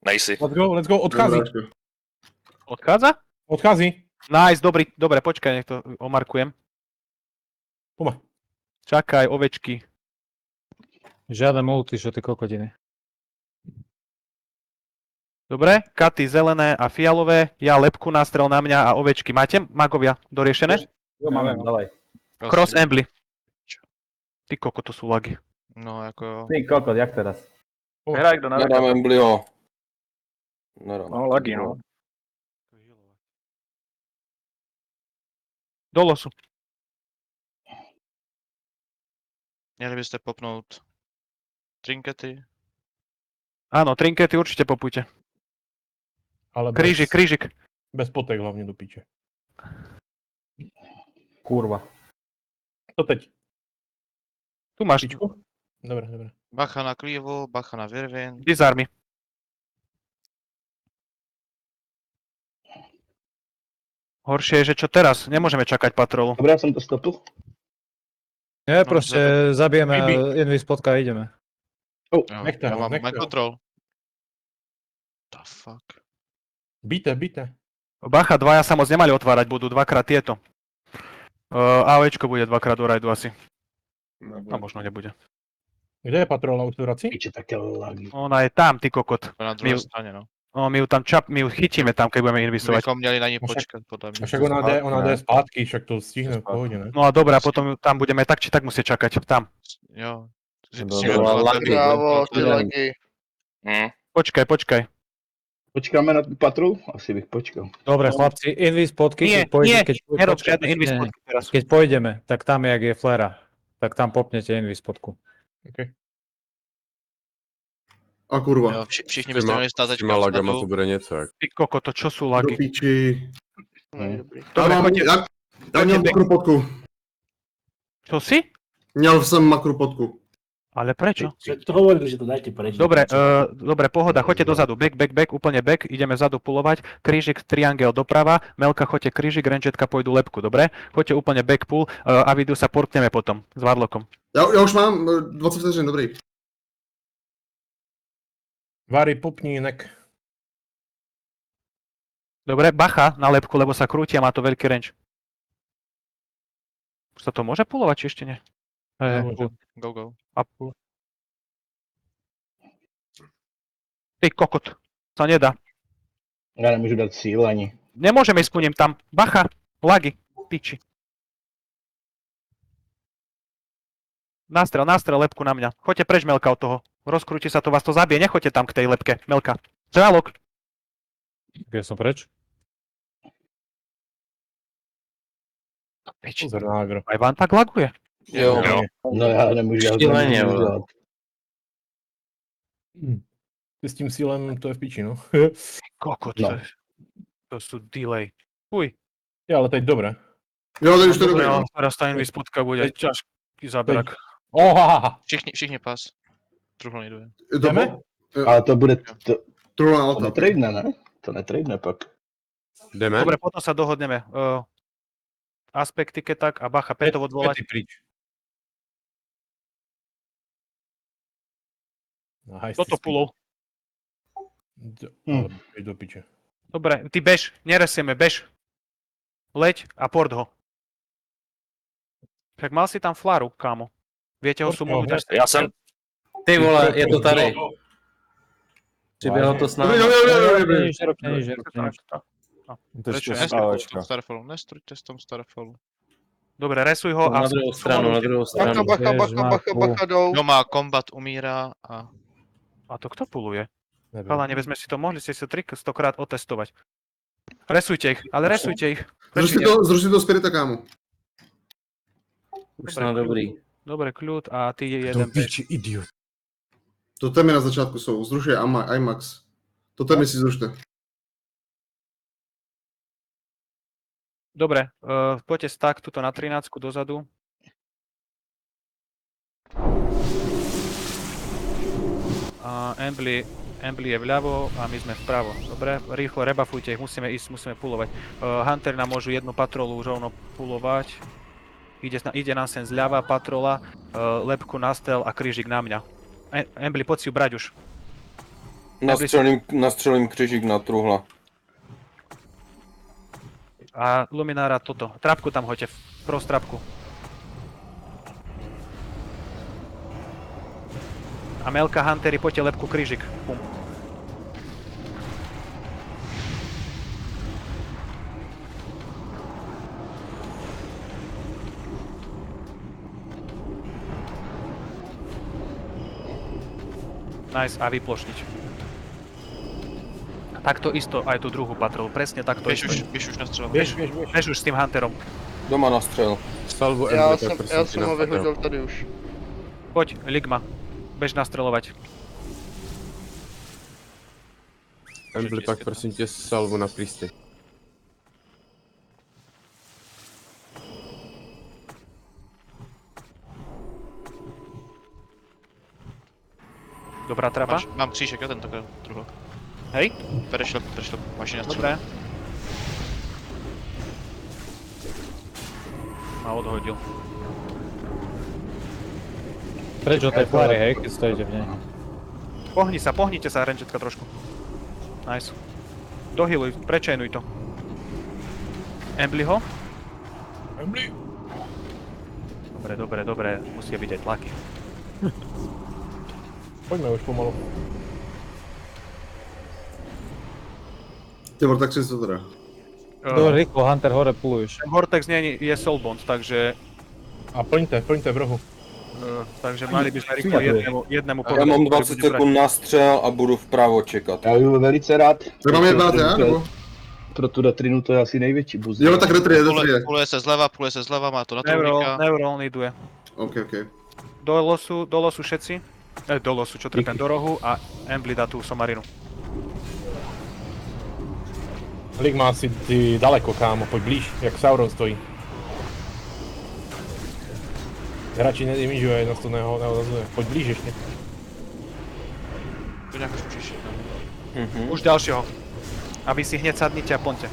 Nejsi. Let's go, odchází. Odchádza? Odchází. Nice, dobrý, dobre, počkaj, nech to omarkujem. Poďme. Čakaj, ovečky. Žiadne multi, čo ty kokotiny. Dobre, katy zelené a fialové, ja lepku nástrel na mňa a ovečky. Máte, magovia, doriešené? Jo, máme, dávaj. Cross Embly. Ty koko, to sú lagy. No, jako... Ty kokot, jak teraz? Hraj kdo na Nedám Emblyho. Nedám. No, lagy, no. Do losu. Měli byste popnout trinkety. Áno, trinkety určite popujte. Ale Krížik. Bez potek hlavne do piče. Kurva. To teď. Tu máš. Pičku? Dobre. Bacha na klívu, bacha na virvin. Disarmy. Horšie je, že čo teraz? Nemôžeme čakať patrolu. Dobre, ja som to stopil. Nie, proste zabijeme Maybe. Invis spotka a ideme. Jo, nechte já ho, mám nechte mind ho. control. The fuck. Bite. Bacha, dvaja sa moc nemali otvárať, budú dvakrát tieto. AOEčko bude dvakrát do rajdu asi. A možno nebude. Kde je patrola, už tu vrací? Piče, také lagy. Ona je tam, ty kokot. To na druhé straně, no. My ju tam my ju chytíme tam, keď budeme My invisovať. bychom měli na ní Však- počkat, podle mě. A však ona jde zpátky, však to stihne v pohode, ne? No a dobré, a potom ju tam budeme tak či tak musieť čakať. Tam. Jo. Bravo, ty lagy. Počkaj. Počkáme na patru? Asi bych počkal. Dobre, chlapci, Invis spotky, Nie, nerob žiadne invisovky teraz. Keď pôjdeme, tak tam, jak je flera, tak tam popnete Invis spotku. Okay. A kurva. Jo, všichni byste měli stát teďka Lagama to vzadu. bude něco. Jak... Ty koko, to čo sú Do lagy? piči. Dobre, poďte. Já měl makrupotku. Čo si? Měl jsem makrupotku. Ale prečo? To hovorili, že to dajte preč. Dobre, pohoda, choďte dozadu, back, úplne back, ideme vzadu pulovať, krížik, triangel doprava, Melka, choďte krížik, rangetka pôjdu lepku, dobre? Choďte úplne back pull, a vidu sa portneme potom s Warlockom. Já už mám 20 vteřin, dobrý. Vary, popni nek. Dobre, bacha na lepku, lebo sa krúti a má to veľký range. Už sa to môže pulovať, či ešte nie? Go. A pull. Ty kokot, sa nedá. Ja nemôžu dať sílu ani. Nemôžeme ísť po ním tam, bacha, lagy, piči. Nástrel, lepku na mňa. Choďte preč, Melka, od toho. Rozkrúti sa to, vás to zabije, nechoďte tam k tej lepke, Melka. Žralok. Ja som preč. Piči, Pozor na agro. aj vám tak laguje. Jo. No ja nemôžu. Šíleně, vole. Ty s tím sílem, to je v piči, no. Kokot, No. to sú delay. Uj. Je, ale teď dobré. Jo, teď už to je Dobre, dobrý. ale teraz tá invispotka bude ťažký záberak. Oha! Všichni pas. Truhle jdu. Jdeme? Ale to bude... Trula na To alta. netradne, ne? To netradne pak. Jdeme? Dobre, potom sa dohodneme. Aspekty, keď tak, a bacha, Petov odvolať. Pety prič. Nice, Toto pulov. Ale bež do piče. Dobre, ty bež, neresieme, bež. Leď a port ho. Však mal si tam flaru, kámo. Viete ho sumonúť až... Já jsem. Ty vole, je to tady. Přiběhlo to s námi. Dobrý. To je ještě Nestruďte s tom Starfallu. Dobre, resuj ho a... Na druhou stranu, na druhou stranu. Bacha jdou. Doma kombat umírá a... A to kto puluje? Neviem. Chalani, veď sme si to mohli si 100krát otestovať. Resujte ich, ale resujte ich. Zruš si to Spirita, kámo. Už jsme dobrý. Dobre, kľud a ty Do jeden bež. piči, idiot. To témy na začátku jsou. Zruš je IMAX. To témy si zrušte. Dobre, poďte stack tuto na 13 dozadu. A Embly je vľavo a my sme vpravo. Dobre, rýchlo rebuffujte ich, musíme ísť, musíme pulovať. Hunter nám môžu jednu patrolu už rovno pulovať. Ide nám sem zľava patrola, lepku na stel a krížik na mňa. Embly, poď si ju brať už. Nastřelím křižík na truhla. A Luminára toto. Trapku tam hoďte. Cross trapku. A Melka, Huntery, poďte lepku krížik. Pum. Nice, a vyplošniť. Takto isto aj tú druhú patrolu, presne takto Běž isto. už na střelu. Běž, běž, běž. Bež už s tým Hunterom. Doma nastřel. Salvu Já Embly, tak prosím tě, jsem ho napadám. vyhodil tady už. Poď, Ligma. Bež nastreľovať. Embly, pak prosím tě, salvu na Priesty. Dobrá trapa. Mám křížek, jo, tentokrát, truhlo. Hej, Perešlep, máš na střelu. dobré. Ma odhodil. Preč od tej flary, hej, keď stojíte v nej. Pohnite sa, Hrenčetka, trošku. Nice. Dohiluj, prečajnuj to. Embly ho? Embly. Dobre, musia byť aj tlaky. Poďme už pomalu. Ty Vortex si to teda. Dobre, rýchlo, Hunter, hore puluješ. Ten Vortex nie je Soulbond, takže A plňte v rohu. mali by sme rýchlo jednému Já mám 20 sekund na střel a budu vpravo čekat. Já bych byl velice rád. Tak mám jednat já, nebo? Pro tu Datrinu to je asi největší boost. Jo, tak retry je. Puluje se zleva, má to na Neural, trůvníka. Neural needuje. OK. Do losu všetci. Do losu, čo trpem, do rohu a Embly dá tú somarinu. Ligma asi ty daleko, kámo, poď blíž, jak Sauron stojí. Hráči nedimižuje, nás to neodazuje. Poď blíž ešte. To nějak už můžeš jít, no. Už ďalšieho. A vy si hneď sadnite a plňte.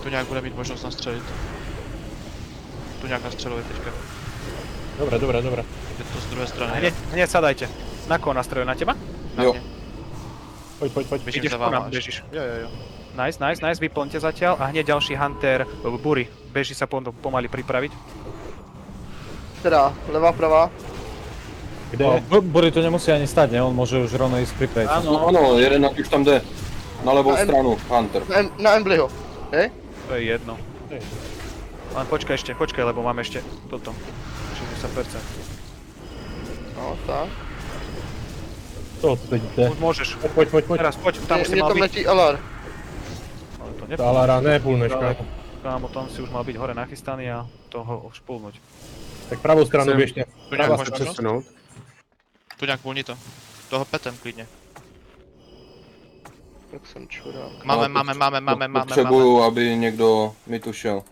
Tu nějak bude mít možnost nastřelit. Tu nějak nastřeluje teďka. Dobre. Je to z druhé strany. Hneď sadajte. Na koho nastrojuje? Na teba? Na Jo. mě. Poď. Běžím Ideš za ku váma nám, až. bežíš. Jo. Nice, vyplňte zatiaľ a hneď ďalší Hunter, Bury. Beží sa pomaly pripraviť. Teda, levá, pravá. Kde? Bury tu nemusí ani stať, ne? On môže už rovno ísť pripraviť. No ano, jeden už tam jde. Na levou stranu, Hunter. Na Emblyho. Hej? To je jedno. Len počkaj, lebo máme ešte toto. 60%. No, tak. To teď jde. Už môžeš. Poď. Teraz poď, tam si Mně mal tam byť. letí Alar. Ale to Talára, nepulneš, kámo. Kámo, tam si už mal byť hore nachystaný a toho špulnúť. Tak pravou stranu běžte. Tu nějak Dá máš se možnost? přesunout. Tu nějak volni to. Toho petem klidně. Tak jsem čurák. Máme. Potřebuju, aby někdo mi tu šel.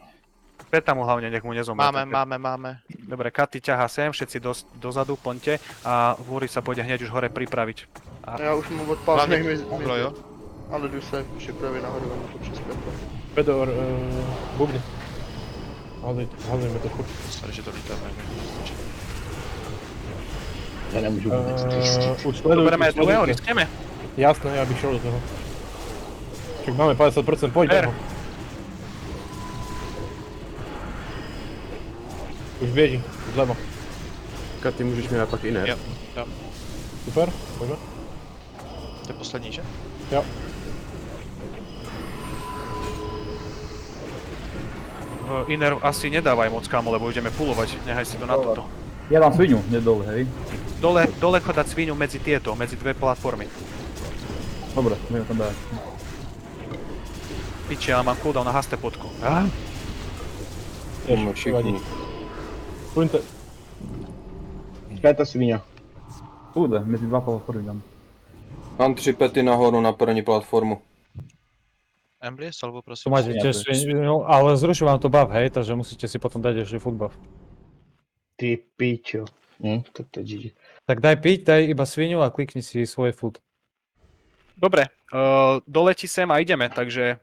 Peta mu hlavne, nech mu nezomrie. Máme. Dobre, Katy ťahá sem, všetci dozadu, poďte a Vúry sa pôjde hneď už hore pripraviť. Já už mám odpálený Hlavně Uglo, jo? ale jdu se připravit nahoru, mám to přispět. Fedor, bubny. Házejme to furt. Sorry, že to lítáme. Já nemůžu vůbec zjistit. Už sleduj, Bereme už druhého, sledujte. riskneme. Jasné, já bych šel do toho. Však máme 50%, pojď Ver. ho. Už běží, zleva. Katy, můžeš mi dát pak iner. Jo. Super, pojďme. To je poslední, že? Jo. Iner asi nedávaj moc, kámo, lebo ideme pulovať, nehaj si to na toto. Ja dám sviňu, hneď dole, hej. Dole chodať sviňu medzi medzi dve platformy. Dobre, budem tam dať. Piči, ale mám cooldown na haste podku. Všichni. Plňte. Pěta svině. Kurde, medzi dva platformy dám. Mám 3 pety nahoru na první platformu. Embly, salvo Tu prosím. máte tiež sviňu, ale zrušil vám to buff, hej, takže musíte si potom dať ešte food buff. Ty pičo. Tak to GG. Tak daj piť, daj iba sviňu a klikni si svoje food. Dobre, doletí sem a ideme, takže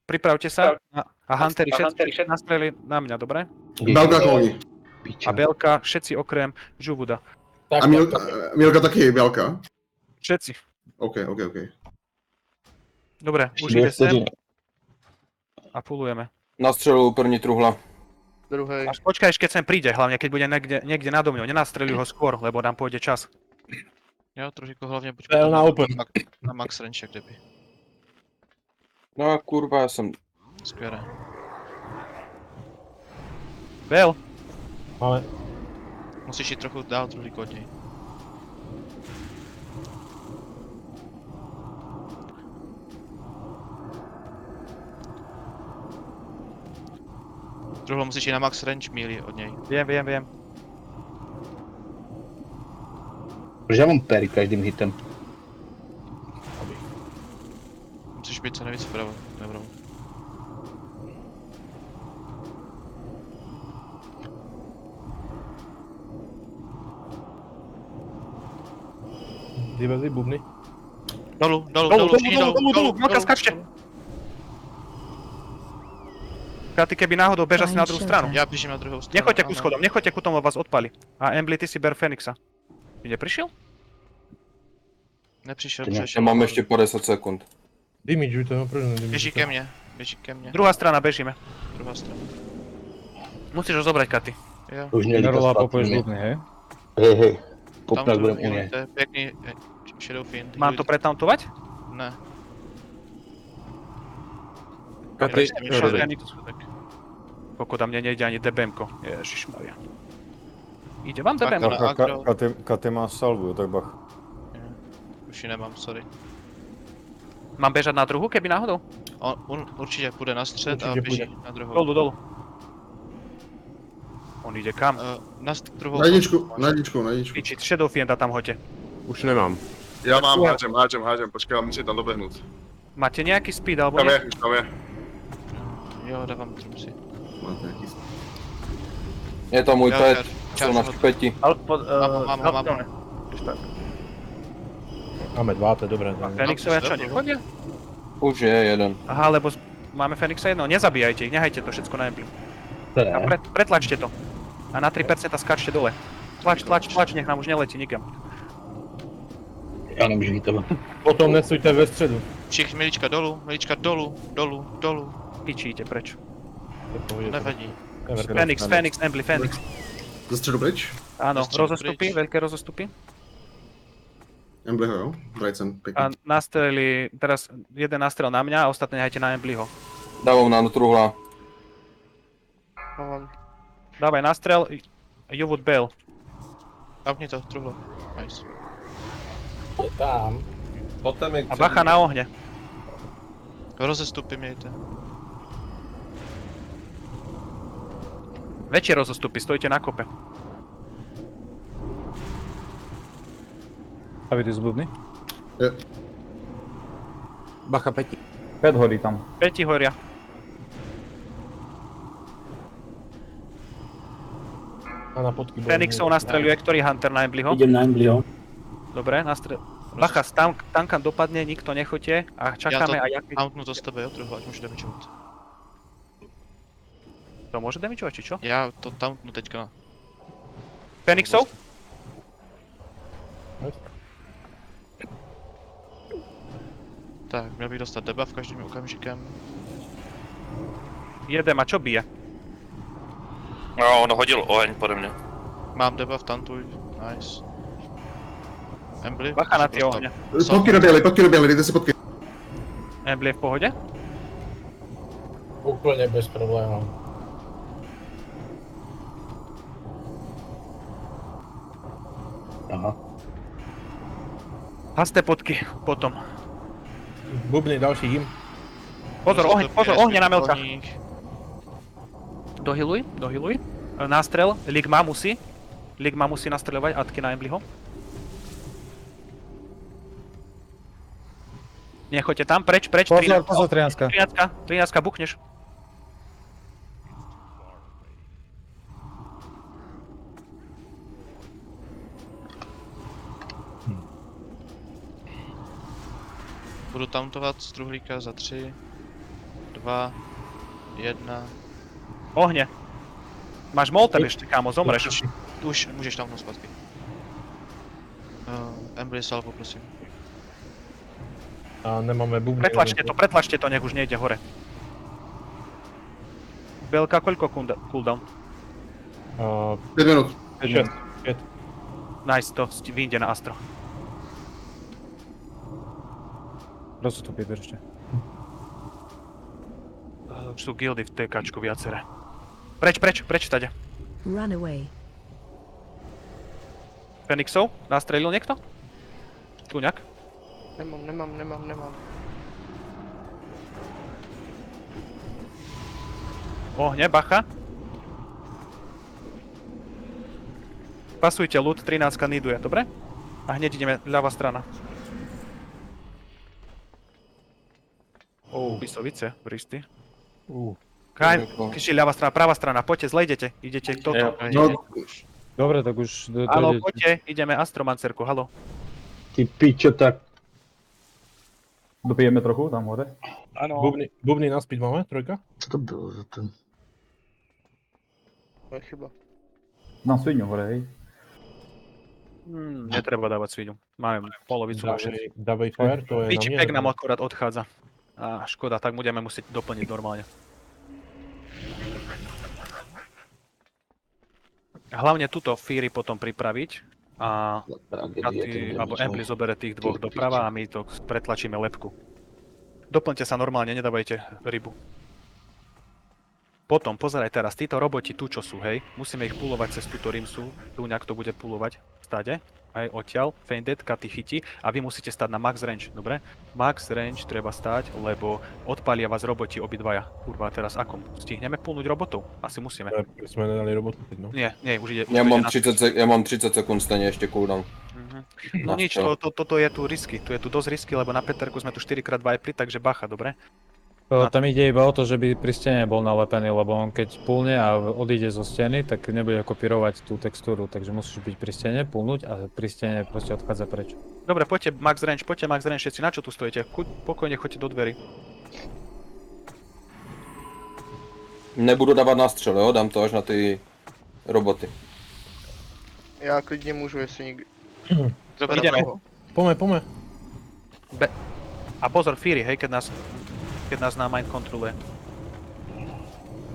pripravte sa a Huntery všetci nastrelili na mňa, dobre? Belka koní. Pičo. A Belka, všetci okrem Žuvuda. A Milka taky Belka. Všetci. OK. Dobre, už ide sem a pulujeme. Nastřeluju první truhla. Druhej. Až počkaj, keď sem príde, hlavne keď bude niekde nado mňou. Nenastreľuj ho skôr, lebo nám pôjde čas. Jo, trošku hlavně buď Fail na open. na max range, jak kdyby. No kurva, já jsem... Skvělé. Bel, Máme. Musíš jít trochu dál, trochu od něj. Truhlo musíš jít na max range míly od něj. viem. Protože já mám pery každým hitem. Musíš být co nejvíc vpravo, nevravo. Vyvezli bubny. Dolu, Malka, skačte! Katy, keby náhodou beža si na druhú stranu. Já běžím na druhou stranu. Nechoďte ku ano. schodom, nechoďte ku tomu, vás odpali. A Embly, ty si ber Fenixa. Ty neprišiel? Nepřišel, To ne- přešel. Já mám ještě 50 sekund. Dimižuj to, proč Běží nedimidžujte? ke mně. Druhá strana, bežíme. Druhá strana. Musíš ho zobrať, Katy. Jo. Už měli Nerola to popoješ spát. bludný, hej? Hej. Tam Popnak to budem u něj. healujte, pěkný Shadow Fiend. Mám to pretauntovať? Ne. Katy, Pokud tam mne nejde ani DBMko. Ježišmaria. Ide vám Tak, DBMko? ale- Agro. Katy má salvu, tak bach. Už ji nemám, sorry. Mám bežať na druhú, keby náhodou? On určitě půjde na střed a Určitě běží na druhou. Dolu. On ide kam? Na druhou. Na jedničku. Piči, Shadow Fienda tam hoďte. už nemám. Já mám, hážem, počkej, mám musím tam doběhnout. Máte nejaký speed alebo Tam nie? je, už tam je. Jo, dávám trumsy. Máte nějaký... Je to můj Jo, pet, čas jsou na od- peti. Mám. Máme dva, to je dobré. Fenixovia čo, nechodia? Už je jeden. Aha, lebo máme Fenixa jedného. Nezabíjajte ich, nehajte to všetko na Embly. A pretlačte to. A na 3% skáčte dole. Tlač, nech nám už neletí nikam. Já nemůžu hitovat. Potom nesujte ve středu. Všichni milička dolů. Pičíte, preč? To je v pohodě. Nevadí. Fenix, Embly, Fenix. Ze středu pryč? Áno, Dostřel rozostupy, pryč. veľké rozostupy. Emblyho, jo? Brightson, A pěkně. nastreli, teraz jeden nastrel na mňa a ostatné nehajte na Emblyho. Dávám na truhla. Mám. Dávaj nastrel, Jovud Bale. Apni to, truhlo. Nice. Tam. A bacha na ohne. Rozestupy mějte. Väčšie rozostupy, stojte na kope. A vy ty zbludný? Bacha peti. 5 horí tam. Peti horia. A na podky. Fenixov nastreľuje, ktorý Hunter na Emblyho? Idem na Emblyho. Dobre, nastrel. Bacha, tankan dopadne, nikto nechoďte a čakáme a jak... Mountnu to z tebe, jo, truhlo, ať můžu damageovat. To môže damageovať, či čo? Já to mountnu teďka. Fenixov? Tak, měl bych dostat debuff každým okamžikem. Jedem a čo bije? No, on hodil oheň pode mňa. Mám debuff, tantuj. Nice. Embly. Bacha na tie ohne. Podky doběhly, dejte si podky. Embly je v pohode? Úplně bez problémů. Aha. Hasté potky potom. Bubny, další jim. Pozor, ohne na melca. Melcach. Dohiluj. Nástrel, Ligma musí nastreľovať atky na Emblyho. Nechoďte tam, preč, Pozor, Trianska. 13 bukneš. Budu tauntovat z truhlíka za 3, 2, 1. Ohne. Máš molter ešte, kámo, zomreš. Už můžeš tautnout zpátky. Embly salvo, prosím. A nemáme bubny. Pretlačte to, nech už nejde hore. Belka, koľko cooldown? 5 minút. 6. Nice, to vyjde na Astro. Rozstupy držte. Už sú guildy v TKčku viaceré. Preč stade. Run away. Fenixov? Nastrelil niekto? Tuňak? Nemám. Ohne, bacha. Pasujte loot, 13 niduje, dobre? A hneď ideme ľavá strana. Pisovice, bristy. Kaj, keďže ľavá strana, pravá strana, poďte, zle idete toto. No, Dobre, tak už Halo, poďte, ideme Astromancerku, halo. Ty pičo, tak... Dopijeme trochu tam hore. Áno. Bubny na speed máme, trojka? Co to bylo za ten? To je chyba. Dám sviňu hore, hej. Netreba dávať sviňu. Máme polovicu naše. Dávej fire, to je na Výčipek mne. nám akorát odchádza. A škoda, tak budeme musieť doplniť normálne. Hlavne túto Fury potom pripraviť. A alebo Embly zobere tých dvoch doprava a my to pretlačíme lepku. Doplňte sa normálne, nedávajte rybu. Potom, pozeraj teraz, títo roboti tu čo sú, hej, musíme ich pulovať cez túto rimsu, tu nejak to bude pulovať v stade, aj odtiaľ, Fainted, Katy chytí a vy musíte stať na max range, dobre? Max range treba stať, lebo odpalia vás roboti obidvaja. Kurva, teraz ako? Stihneme pulnúť robotov? Asi musíme. Sme nedali robotu teď, no. Nie, už ide. Ja mám 30 sekúnd stane ešte cooldown. No nič, toto je tu risky, tu je tu dosť risky, lebo na Peterku sme tu 4x vipli, takže bacha, dobre? Tam ide iba o to, že by pri stene bol nalepený, lebo on keď pulne a odíde zo steny, tak nebude kopírovať tú textúru, takže musíš byť pri stene, pulnúť a pri stene proste odchádza preč. Dobre, poďte max range, všetci, na čo tu stojíte? Pokojne choďte do dverí. Nebudu dávat nástřel, jo? Dám to až na ty roboty. Já klidně můžu, jestli nikdy. Ideme. Pome. A pozor, Fury, hej, keď nás na mind kontroluje.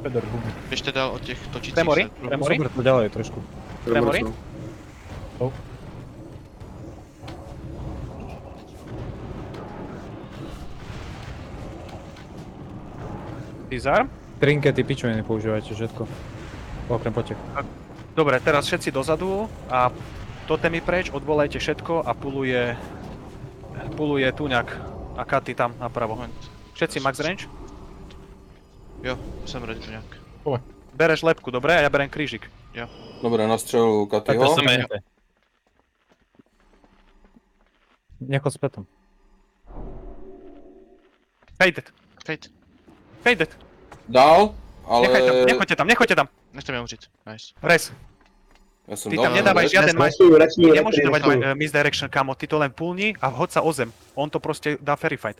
Feder, bubny. Běžte dál od těch točících Tremory? se. Tremory? Zober to ďalej trošku. Tremory? Disarm? Trinkety, pičoviny používajte, všetko. Okrem potek. Dobre, teraz všetci dozadu a totemy preč, odvolajte všetko a puluje Tuňak a Katy tam napravo. Moment. Všetci max range? Jo, jsem ready to nějak. Bereš lepku, dobre? A ja berem krížik. Dobre, nastřelu Katyho. Nechod spätom. Faded. Dál, ale... Nechoďte tam. Nechte mě umřít. Nice. Res. Ja som Ty dal. tam nedávaj žiaden nemôžeš dávať misdirection, kamo, ty to len pulni a hoď sa o zem. On to proste dá verified.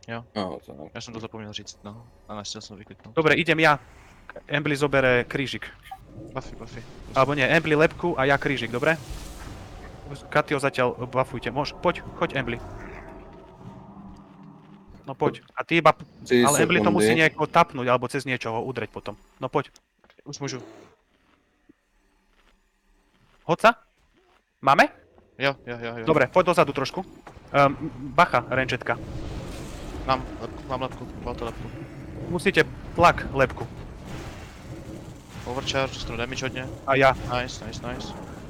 No, to ne. Já jsem to zapomněl říct, no. A nechtěl jsem to vykliknout. Dobre, idem ja. Embly zobere krížik. Buffy. Alebo nie, Embly lepku a ja krížik, dobre? Katio zatiaľ buffujte, choď Embly. No poď. A ty iba... Ale Embly to musí nejako tapnúť, alebo cez niečoho udreť potom. No poď. Už můžu. Hoď sa? Máme? Jo. Dobre, poď dozadu trošku. Bacha, rangetka. Mám lepku, to lepku. Musíte tlak lepku. Overcharge, dostanu damage hodně. A ja. Nice.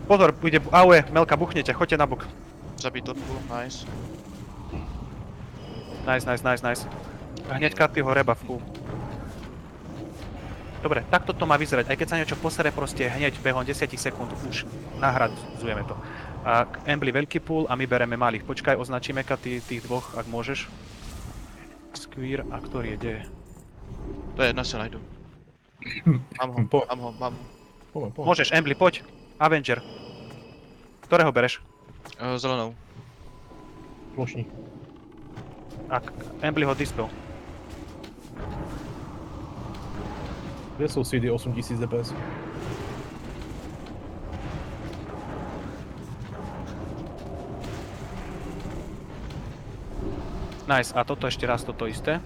Pozor, ide AOE, Melka, buchnete, choďte na bok. Zabít torpu, nice. Nice. A hneď Katyho rebufku. Dobre, takto to má vyzerať. Aj keď sa niečo posere, proste hneď behom 10 sekúnd už nahradzujeme to. A Embly veľký pool a my bereme malých. Počkaj, označíme Katy tých dvoch, ak môžeš. Squeer, a ktorý je, kde je? To je jedna, si najdu. Mám ho. Pome. Môžeš, Embly, poď. Avenger. Ktorého bereš? Zelenou. Plošník. A Embly ho dispel. Kde sú CD 8000 DPS? Nice, a toto ešte raz toto isté.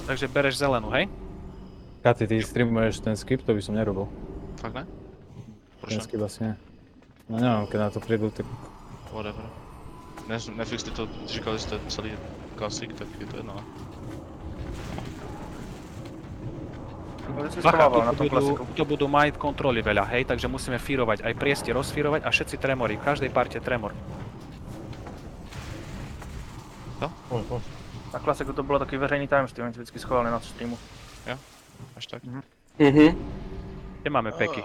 Takže bereš zelenú, hej? Katy, ty streamuješ ten skip, to by som nerobil. Fakt ne? Ten Proč ne? skip asi nie. No neviem, keď na to prídu, tak... Whatever. Nefixli to, říkali jste celý klasik, tak je to jedno. Bacha, tu budú mind kontroly veľa, hej? Takže musíme fírovať aj priesti, rozfírovať a všetci tremory, v každej parte tremor. Na klasiku to bylo takový veřejný tajemství, oni to vždycky schovali na streamu. Až tak. Kde máme peky?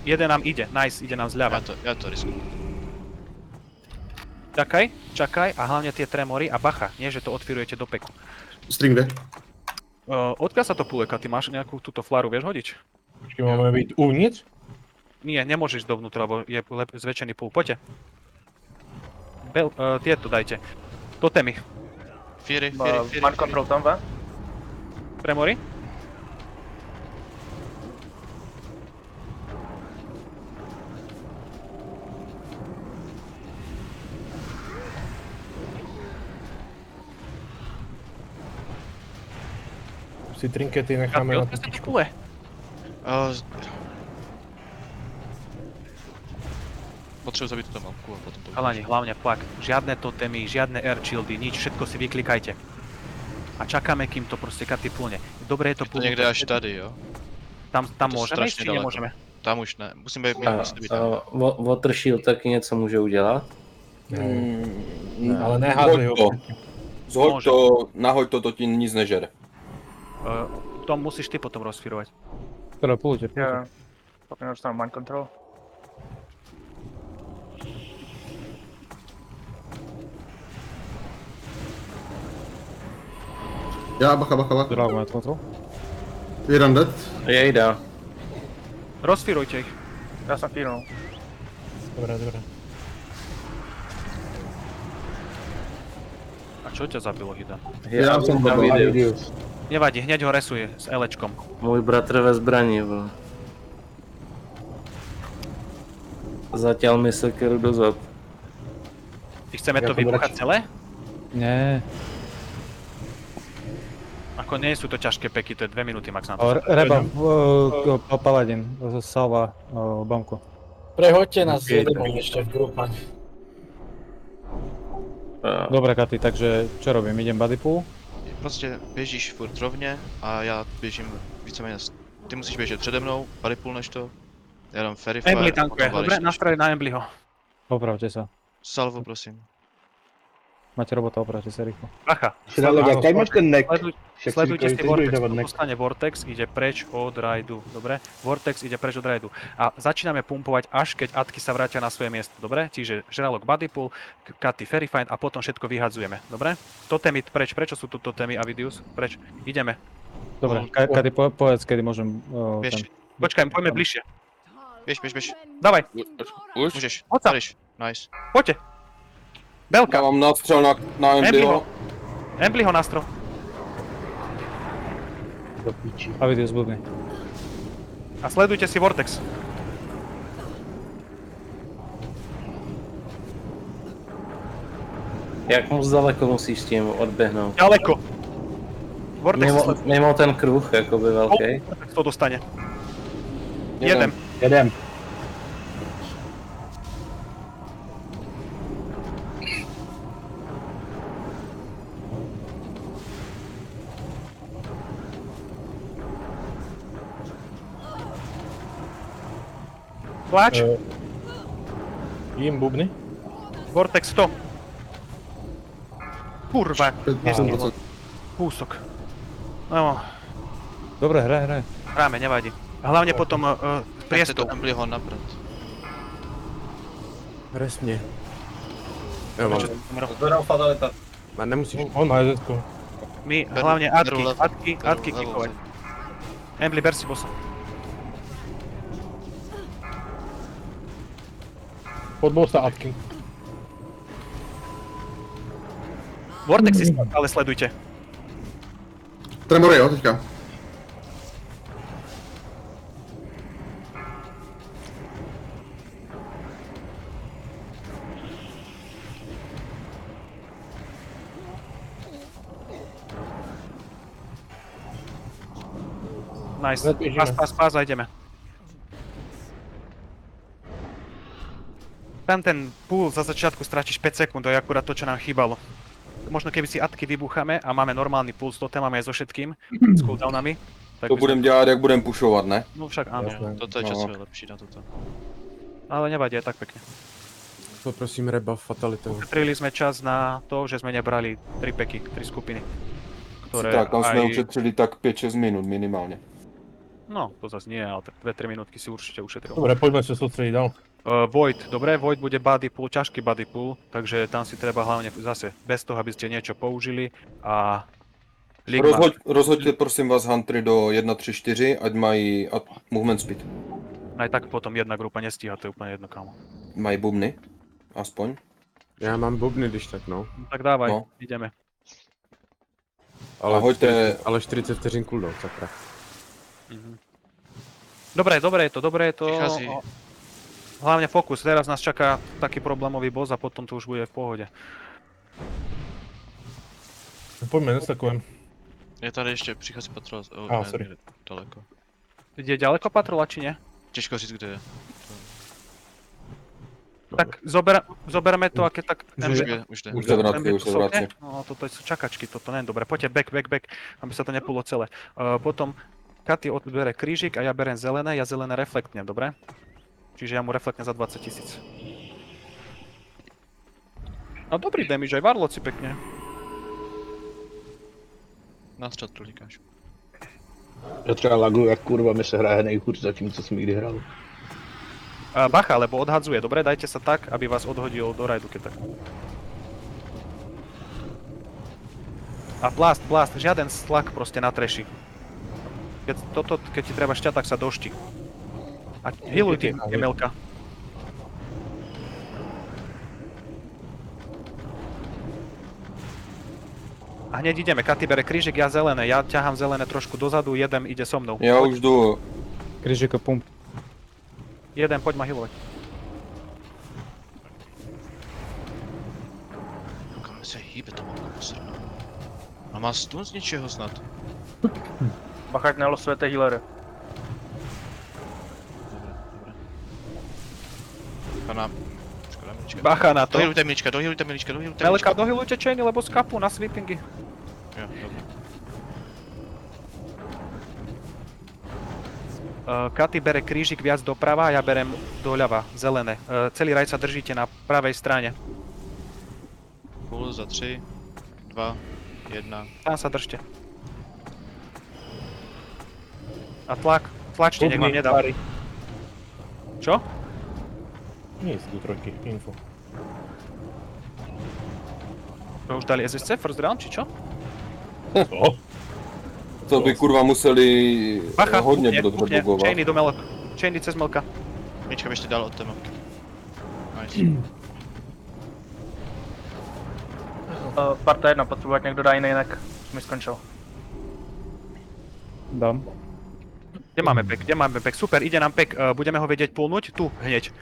Jeden nám ide, nice, ide nám zľava. Ja to riskujem. Čakaj a hlavne tie tremory a bacha, nie že to odfírujete do peku. String kde? Odkiaľ sa to puleka? Ty máš nejakú túto flaru, vieš hodiť? Počkej, máme byť uvnitř? Nie, nemôžeš dovnútra, lebo je zväčšený pul. Poďte. Tieto dajte. Totemy. Fíry. Mind control tam, ve? Tremory? Si trinkety necháme na Odkiaľ sa to typičku. pule? Potřebuji zabít tu mapku a potom to Chalani, hlavne plak. Žiadne totemy, žiadne air shieldy, nič, všetko si vyklikajte. A čakáme, kým to proste katy pulne. Dobre je to Je to pulnúť. někde až tady, jo? Tam to môžeme ísť, strašne či daleko. nemôžeme? Tam už ne. Musíme být tam. Water Shield taky něco může udělat? Ale neházej ho. Zhoď to, nahoď to ti nic nežere. To musíš ty potom rozfírovať. Teda púľte. Jo. Pak nedostanu mind control. Já, bacha. Drago má kontrol. Jeden dead. Jejda. Rozfírujte ich. Já jsem feelnul. Dobre. A čo ťa zabilo, Hida? Já jsem tam to video. Nevadí, hneď ho resuje s Elečkom. Můj bratr ve zbraní, vole. Zatěl mi sekeru do zad. Chceme to Jako vybuchať brač. celé? Nie. Ako nie sú to ťažké peky, to je 2 minúty max na to. Reba, Paladin, salva banku. Prehoďte nás s jednou ešte v grupách. Dobre, Katy, takže čo robím? Idem body pool? Prostě běžíš furt rovně a já běžím víceméně. Ty musíš běžet přede mnou, paripulneš to. Já dám Ferry Fire. Embly tankuje, dobre? Nastroj na Emblyho. Opravte sa. Salvo, prosím. Máte robota, opravte sa rýchlo. Bacha, Jak máš ten neck? sledujte si Vortex, dostane Vortex, ide preč od rajdu, dobre? Vortex ide preč od rajdu. A začíname pumpovať, až keď Atky sa vrátia na svoje miesto, dobre? Čiže žralok Bodypool, Katy Ferry Find a potom všetko vyhadzujeme, dobre? Totemy preč, prečo sú tu totemy Avidius? Preč, ideme. Dobre, Katy, povedz, kedy môžem... Běž, Počkaj, poďme bližšie. běž. Davaj, Už? Můžeš, Hoď sa. Ferryš, nice. poďte. Belka, Já mám nástřel na Embryho. Emblyho nastro. Do píči. Avidius blbný. A sledujte si Vortex. Jak moc daleko musíš s tím odběhnout? Ďaleko. Vortex Mimo ten kruh, jakoby velký. Vortex to dostane. Jedem. Jedem. Pláč, Jím bubny. Vortex 100. Kurva, 5%. kúsok. No, Dobre, hraj. hráme, nevadí. Hlavne potom Nechte priestor. to Emblyho napřed. Presne. Jo, mám. Zběral fatalita. Ma nemusíš. On má zetku. My Beru- hlavne beru Atky, level. Atky Beru level kickovať. za- Embly, ber si bossa. Pod bossa Atky. Vortex si ale sledujte. Tremory, jo, teďka. Nice. Bežíme. Pás a ideme. Tam ten pool za začiatku strátiš 5 sekúnd, to je akurát to, čo nám chýbalo. Možno keby si atky vybucháme a máme normálny pool s totemami aj so všetkým, s cooldownami. Tak To budem dělat, jak budem pušovat, ne? No však áno. Toto je No. časové lepší na toto. Ale nevadí, je tak pekne. Poprosím rebuff fatalitou. Ušetrili sme čas na to, že sme nebrali 3 peky, 3 skupiny. Ktoré Tak, tam jsme aj... ušetřili tak 5-6 minut minimálně. No, to zase nie, ale tak 2-3 minútky si určite ušetril. Dobre, poďme sa sústrediť dál. Void, dobre, Void bude body pool, ťažký body pool, takže tam si treba hlavne zase bez toho, aby ste niečo použili a... Ligma. Rozhoďte prosím vás Huntery do 1-3-4, ať mají movement speed. Aj tak potom jedna grupa nestíha, to je úplne jedno, kámo. Mají bubny, aspoň. Ja mám bubny, když tak, no. Tak dávaj, No. ideme. Ale hoďte... Ale 40 vteřin cooldown, sakra. Dobre je to. Vychází. Hlavne fokus, teraz nás čaká taký problémový boss a potom to už bude v pohode. Poďme, nestakujem. Je tady ještě, přichází patrol, sorry. daleko. Ide ďaleko patrola, či nie? Těžko říct, kde je. Tak zoberme to, aké tak... Už jde. Už se vrací, už se vrací. No toto sú čakačky, toto nie je dobré. Poďte back, aby sa to nepúlo celé. Potom Katy odbere krížik a ja berem zelené, ja zelené reflektnem, dobre? Čiže ja mu reflektne za 20 000. No dobrý damage, aj varloci pekne. Na střed prolíkáš. Já třeba laguju jak kurva, mi se hraje nejhůř za tím, co jsem kdy hrál. Bacha, lebo odhadzuje, dobre? Dajte sa tak, aby vás odhodil do rajdu, keď tak. A blast, žiaden slak proste na treši. Keď ti treba šťať, tak sa došti. A healuj tým, Emelka. A hneď ideme, Katy bere krížik, ja zelené, ja ťahám zelené trošku dozadu, jeden ide so mnou. Já už jdu. Krížiko pump. Jeden, poď ma healovať. Kam se hýbe to mám posrano. A má stun z ničeho snad. Bacha, ať nelosujete healery. Dobré. Pana... Škoda milička. Bacha na to. Dohýlujte milička. Melka, dohylujte chainy, lebo skapu na sweepingy. Jo, dobré. Katy bere krížik viac doprava a ja berem doľava, zelené. Celý raj sa držíte na pravej strane. Půl za 3, 2, 1. Tam sa držte. A tlačte, nech vám nedá. Čo? Nic, do trojky, info. To už dali SSC first round, či čo? Co? To by kurva museli Bacha, hodně dobře bukne, bugovat. chainy do melok. Chainy cez melka. Milička ještě dál od té mapky. Nice. Parta 1, potřebuji, ať někdo dá jiný, jinak mi skončil. Dám. Kde máme back? Super, ide nám back. Budeme ho vedieť pulnúť? Tu, hneď.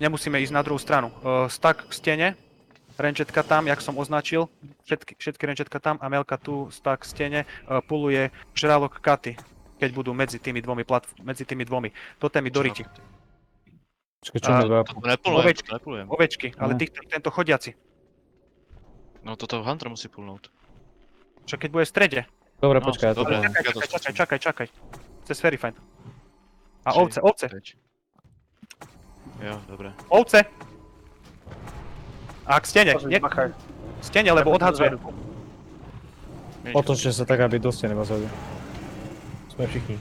Nemusíme ísť na druhú stranu. Stack k stene. Rangetka tam, jak som označil. Všetky rangetka tam a Melka tu, stack k stene. Puluje žralok Katy. Keď budú medzi tými dvomi. Totémy do riti. Počkaj, čo mi To nepulujem. Ovečky, ale tento chodiaci. No toto Hunter musí pulnout. Čo keď bude v strede? Dobre, No, počkaj, ja to dobre. dám. Čakaj. Cez Fairy Find. A ovce. Jo, dobré. Ovce! A k stene, Bacha. stene, lebo odhadzuje. Otočte sa tak, aby do steny vás hodil. Sme všichni.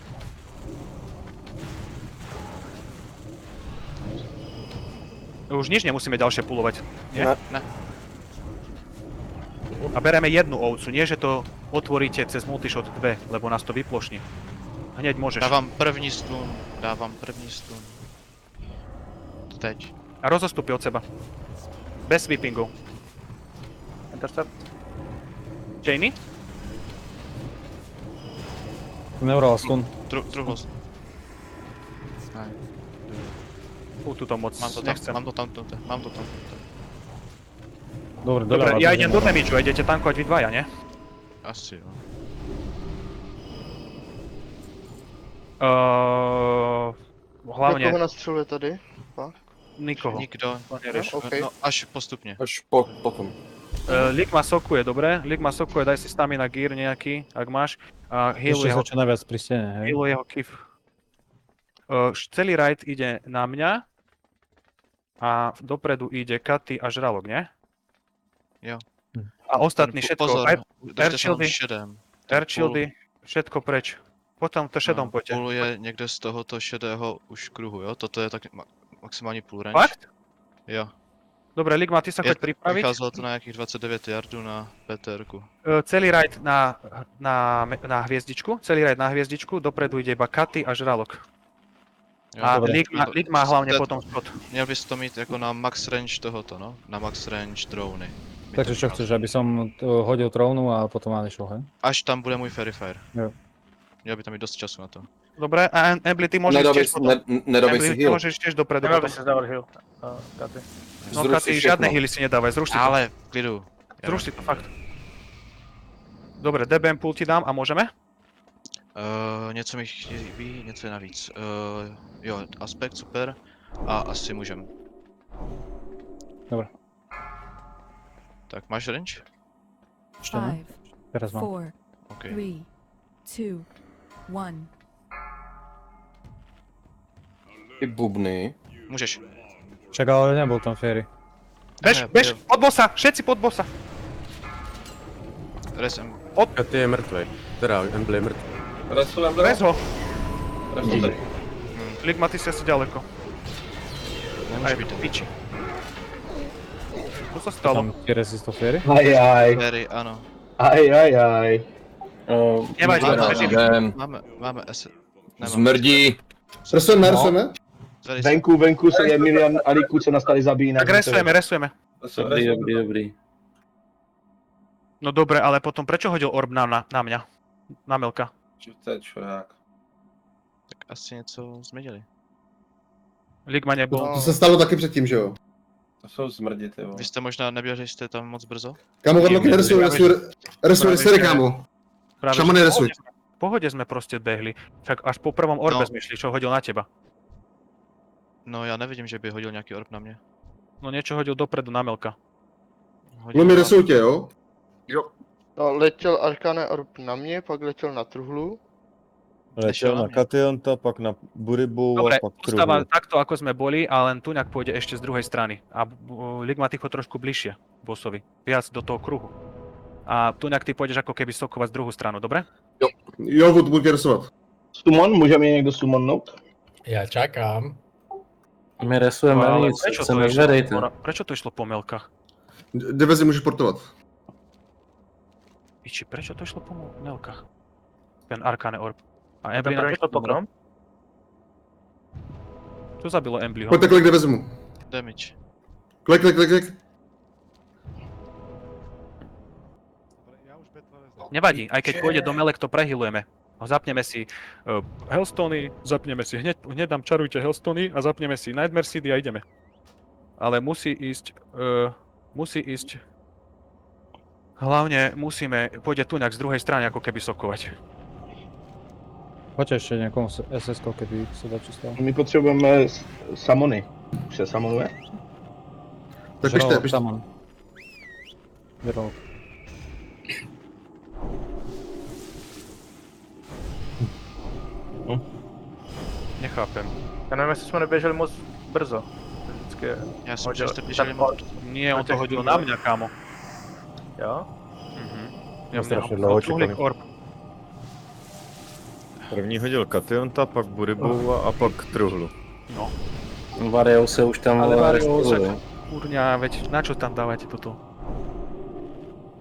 Už nič nemusíme ďalšie pulovať. Nie? Ne. A bereme jednu ovcu, nie že to otvoríte cez multishot 2, lebo nás to vyplošní. Hneď môžeš. Dávám první stun. Teď. A rozostupy od seba. Bez sweepingu. Intercept. Chainy? Neural stun. Druhos. Tuto moc nechcem. Mám to tam. Dobre, Dobre, doľava. ja idem do damage, idete tankovať vy dvaja, nie? Asi jo. Hlavne Koho nastřeluje tady? Pak? nikoho. Nikdo. To nerieš. OK. No, až postupne. Až potom. Ligma sokuje, dobre? Ligma sokuje, daj si stamina gear nejaký, ak máš. A healuje Ešte ho, sa čo najviac pri stene, hej. healuje ho kif. Celý raid ide na mňa. A dopredu ide Katy a Žralok, nie? Jo. A ostatní všetko, Pozor, aj držte sa Airshildy. na šedém. Airshildy, všetko preč. Potom to šedom poďte. Půl je někde z tohoto šedého už kruhu, jo? Toto je tak maximální půl range. Fakt? Jo. Dobre, Ligma, ty sa choď pripraviť. Vycházelo to na nějakých 29 yardů na PTR-ku. Celý raid na hviezdičku, dopredu ide iba Katy a Žralok. Jo, A dobre. Ligma hlavne Ste- potom Scott. Měl bys to mít jako na max range tohoto, no? Na max range drony. Mi Takže to čo vychází. chceš, aby som hodil trónu a potom vám išiel, hej? Až tam bude můj Fairy Fire. Jo. Měl by tam mít dost času na to. Dobre, a Embly, ty môžeš tiež potom. Nedobej si Embly, ty heal. môžeš tiež dopredu Neměl by potom. se dávat heal. Katy. No Zruš Katy, si žiadne všechno. healy si nedávaj, zruš si to. Ale, klidu. Zruš si to, fakt. Dobre, DBM pool ti dám a môžeme? Něco mi chybí, něco je navíc. Jo, aspekt, super. A asi můžem. Dobre. Tak, máš range? Ešte ne? 5, Teraz mám. 4, OK. 3, 2, 1. Ty bubny. Můžeš. Však ale nebol tam Fairy. Bež, Ne, bež, jo. pod bossa, všetci pod bossa. Resem. Katy je mŕtvej. Teda, Embly je mŕtvej. Rez ho. Ligma, ty si asi ďaleko. Nemůže Aj být. piči. Čo sa stalo? Tam ti resist Fairy? Aj. Fairy, ano. Aj. Nevadí, Idem, bežím. idem. Máme S. Smrdí. Resujeme? Venku se Emilian a Likud se nastali zabíjí. Tak resujeme. Dobrý. No dobre, ale potom prečo hodil orb na mňa? Na Melka. Tak asi něco změnili. Ligma nebol. To se stalo taky předtím, že jo? To jsou zmrdi, ty Vy jste možná nebyli, že jste tam moc brzo? Kámo, Varloky, resuj, kámo. Práve, Šamane, že resuj. v pohode sme proste behli. Však až po prvom orbe No. sme išli, čo hodil na teba. No já nevidím, že by hodil nějaký orb na mě. No niečo hodil dopredu na Melka. Lumi, resuj tě, jo? No, letěl Arcane Orb na mě, pak letěl na truhlu. Letěl na Kationta, pak na Buribu Dobre, ostáva takto, ako sme boli, a len Tuňak pôjde ešte z druhej strany. A Ligma, ty chod trošku bližšie bossovi. Viac do toho kruhu. A Tuňak, ty pôjdeš ako keby sokovať z druhú stranu, dobre? Jo, buď resovat. Summon, může mě někdo summonnout? Já čakám. My resujeme Ale nic, chceme vedejte. Prečo to išlo po Melkách? Devezi můžeš portovat. Piči, prečo to išlo po Melkách? Ten Arcane Orb. A Ten Embly první šlo po krom? Čo zabilo Emblyho? Pojďte klik, kde vezmu. Damage. Klik. Nevadí, aj keď pôjde do Melek, to prehilujeme. Zapneme si Hellstony, hneď nám čarujte Hellstony a zapneme si Nightmare City a ideme. Ale musí ísť... Hlavne pôjde tu nejak z druhej strany ako keby sokovať. Poďte ešte niekomu SS-ko, keby sa dá čistého. My potřebujeme samony. Už se samonuje? Tak pište. Saman. Žralok. Nechápem. Já nevím, jestli jsme neběželi moc brzo. Vždycky Já jsem hodil že jste běželi ten moc. pod. Nie, on to hodil na mňa, kámo. Jo? Ja strašne mňa dlho truhlík čakali. orb. První hodil Kationta, pak Buribu a pak Truhlu. No. Variou se už tam Ale Vario, restujú. kurňa, veď na čo tam dávate toto?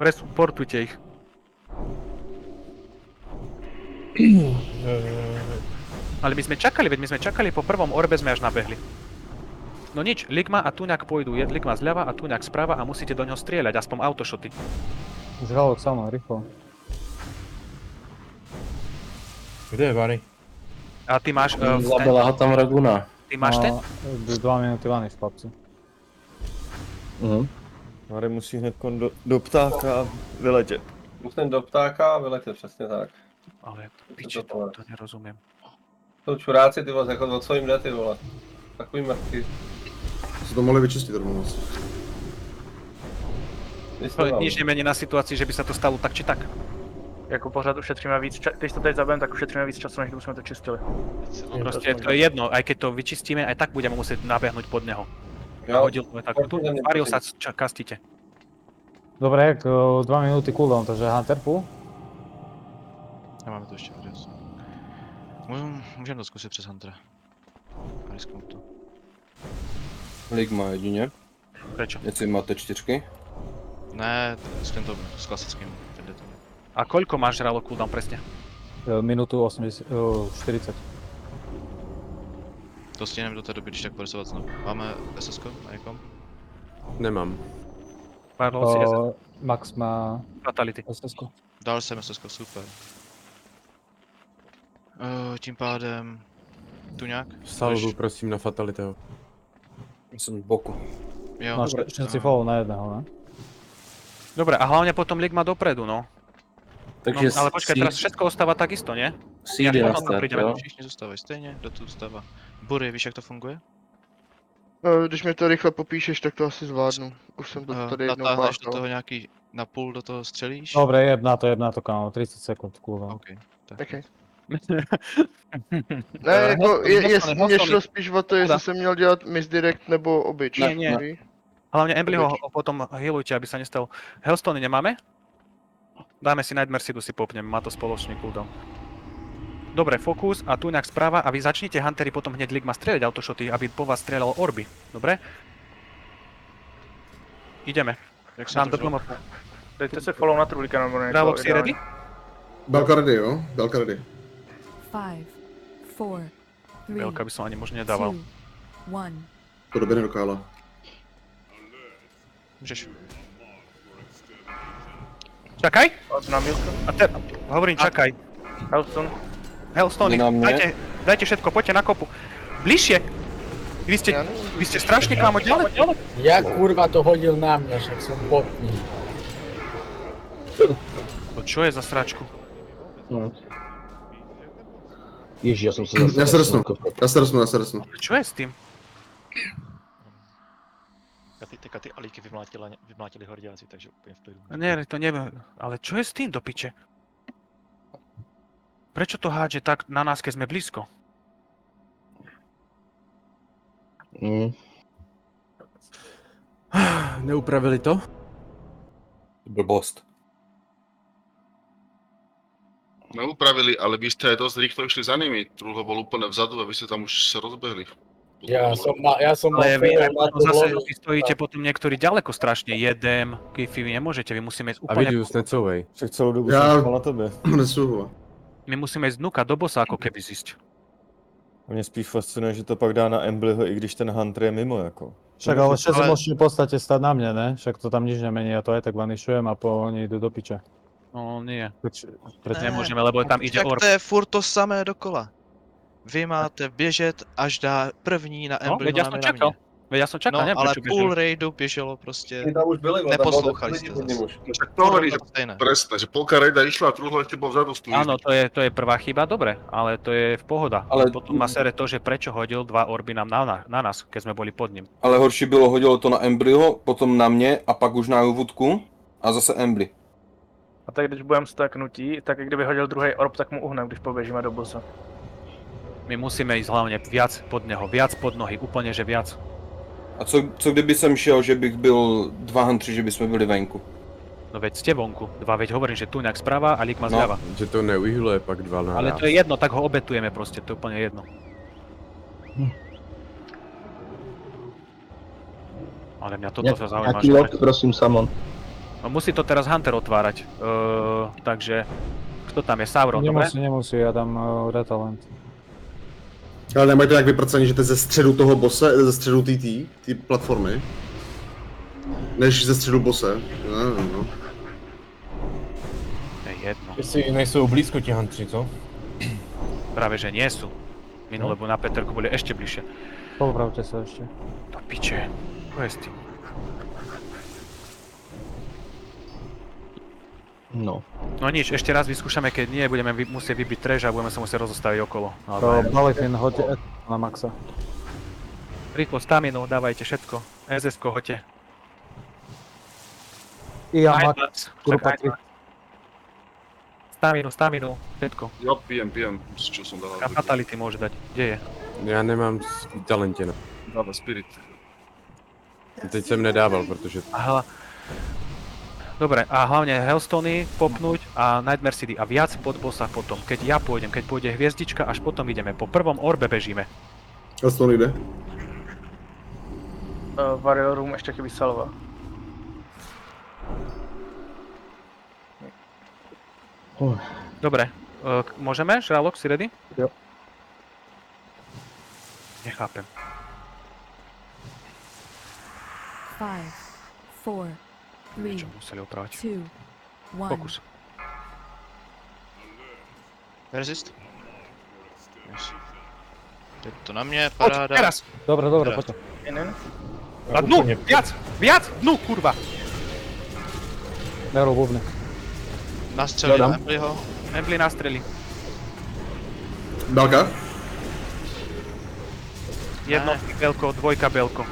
Reportujte ich. Ale my sme čakali, po prvom orbe sme až nabehli. No nič, Ligma a Tuňak pôjdu, Ligma zľava a Tuňak sprava a musíte do ňoho strieľať, aspoň autošoty. Žralok sa mnou, rýchlo. Kde je Vary? A ty máš... Zabila ho tam Raguna. Ty máš ten? 2 minúty vaníš, chlapci. Vary musí hned do ptáka a vyletět. Musím do ptáka a vyletět, přesně tak. Ale piči, to nerozumiem. Jsou čuráci, ty vole, jako o co jim jde, ty vole. Takový mrtky. Se to mohli vyčistit rovnou asi. Nič nemení na situácii, že by sa to stalo tak či tak. Jako pořád ušetříme víc když to teď zabijeme, tak ušetříme víc času, než kdyby jsme to čistili. Proste to je jedno, aj keď to vyčistíme, aj tak budeme musieť nabehnúť pod neho. Jo. Hodil to tak. Tu varil sa, kastite. Dobre, 2 minúty cooldown, takže Hunter pull. Nemáme to ještě odjezd. Můžeme to zkusit přes Huntera. A risknout to. Ligma jedině. Prečo? Jestli máte 4. Ne, s tímto, s klasickým vendetom. A koľko máš žralo cooldown presne? Minútu 40. To stihneme do té doby, když tak porysovat znovu. Máme SS-ko na někom? Nemám. Pardon, si Max má fatality. SS-ko. Dal jsem SS-ko, super. Tím pádem... Tu nějak? Salvu prosím na fatalitého. Jsem z boku. Jo. Máš všetci follow na jedného, ne? Dobre, a hlavne potom Ligma dopredu, no. Takže No, ale počkaj, teraz všetko ostáva takisto, nie? CD Jak na potom start, prídeme? jo? Všichni zůstávají stejně, kdo tu zůstává. Bury, víš jak to funguje? Když mi to rychle popíšeš, tak to asi zvládnu. Už jsem to tady jednou Natáhneš do báchal. toho nějaký na půl, do toho střelíš? Dobre, jeb na to, kámo, 30 sekúnd cooldown. OK. Tak. Okay. Ne, jako, mě šlo spíš o to, jestli jsem měl dělat misdirect nebo obyč. Nie. Hlavne Emblyho potom healujte, aby sa nestal. Hellstone nemáme? Dáme si Nightmare Seedu, si popneme, má to spoločný cooldown. Dobre, fokus a tu nejak správa a vy začnite Huntery potom hneď Ligma strieľať autoshoty, aby po vás strieľal orby. Dobre? Ideme. Jak Dám jsem to do šlo? Dejte si follow na trulíka nebo něco. Bravo, si ready? Belka ready, jo? Belka ready. 5, 4, 3, Veľka by som ani možno nedával. 2, 1. To době nedokála. Můžeš. Čakaj! Na milku. Hovorím, čakaj. Hellstone. Hellstone, Na mne. dajte všetko, poďte na kopu. Bližšie! Vy ste strašne kámo ďalej. Ja kurva to hodil na mňa, však som potný. To čo je za sračku? Ježi, já jsem se zase... Já se resnu. Čo je s tým? Ty alíky vymlátili hordiáci, takže úplne v klidu. Nie, to neviem, ale čo je s tým do piče? Prečo to hádže tak na nás, keď sme blízko? Neupravili to? Blbost. Neupravili, ale vy ste dosť rýchlo išli za nimi. Truhlo bol úplne vzadu a vy ste tam už sa rozbehli. Ja som Ale vy mal na tú zase ložu. vy stojíte potom niektorí ďaleko strašne. Jedem, Kifi, vy nemôžete, vy musíme ísť A úplne... Vidius, necouvej. Však celú dobu Já- som spal na tebe. Nesu. My musíme ísť dnuka do bossa, ako keby zísť. A mě spíš fascinuje, že to pak dá na Emblyho, i když ten Hunter je mimo, jako. Však ale všetci môžete v podstate stať na mne, ne? Však to tam nič nemení, ja to aj tak vanišujem a po oni idú do piče. No nie, Preto nemôžeme, lebo tam ide Tak orb. to je furt to samé dokola. Vy máte běžet, až dá první na No, veď ja som emblemáme na čakal. mě. Veď ja som čakal, No, neviem, ale prečo půl bežali. raidu běželo prostě. Tam už byli, Neposlouchali ste zase. Však to hovorí, že Stejné. presne, že polka rejda išla a Truhlo ešte bol vzadu. Áno, to je prvá chyba, dobre, ale to je v pohoda. Ale- Ale potom má sere to, že prečo hodil dva orby nám na nás, keď sme boli pod ním. Ale horší bylo, hodilo to na Embryho, potom na mě a pak už na Jovutku a zase Embry. A tak když budeme staknutí, tak i kdyby hodil druhý orb, tak mu uhnem, když poběžíme do bossa. My musíme ísť hlavne viac pod neho, viac pod nohy, úplne že viac. A co kdyby jsem šel, že bych byl 2 huntři, že bychom byli venku? No veď ste vonku, dva, veď hovorím, že tu nejak sprava a Ligma zľava. Že to neuhýluje pak dva naraz. Ale to je jedno, tak ho obetujeme proste, to je úplne jedno. Ale mňa toto sa zaujíma, Jaký lock, prosím, Samon. No musí to teraz Hunter otvárať, takže kto tam je? Sauron, dobre? Nemusí, ja dám retalent. Ale nemají to jak vypracený, že to je ze středu toho bose, ze středu té platformy. Než ze středu bose. No. Je jedno. Jestli nejsou blízko ti hantři, co? Práve že nie sú. Minule na Peterku boli ešte bližšie. Popravte sa ešte. To piče, čo je s tým? No. No nič, ešte raz vyskúšame, keď nie, budeme musieť vybiť trash a budeme sa musieť rozostaviť okolo. To Balekin hoďte na maxa. Rýchlo, staminu, dávajte všetko. SS-ko hoďte. Ja max, grupa 3. Staminu, všetko. Ja pijem, čo som dal. A fatality môže dať. Kde je? Já nemám talentěno. Dáva spirit. Teď jsem nedával, protože... Aha. Dobre, a hlavne Hellstony popnúť a Nightmare City a viac pod bossa potom. Keď ja pôjdem, keď pôjde hviezdička, až potom ideme. Po prvom orbe bežíme. A to jde. Warrior Room ještě chybí salva. Dobre, môžeme? Sherlock, si ready? Jo. Nechápem. 5, 4, 3, Niečo museli opravať. 2, 1. Fokus. Resist. Yes. Je to na mě, paráda. Poď, teraz! Dobre, poďte. A dnu! Viac! Dnu, kurva! Nero bubne. Nastřelil Emblyho. Embly nastrelí. Dálka? Jedno belko, dvojka belko.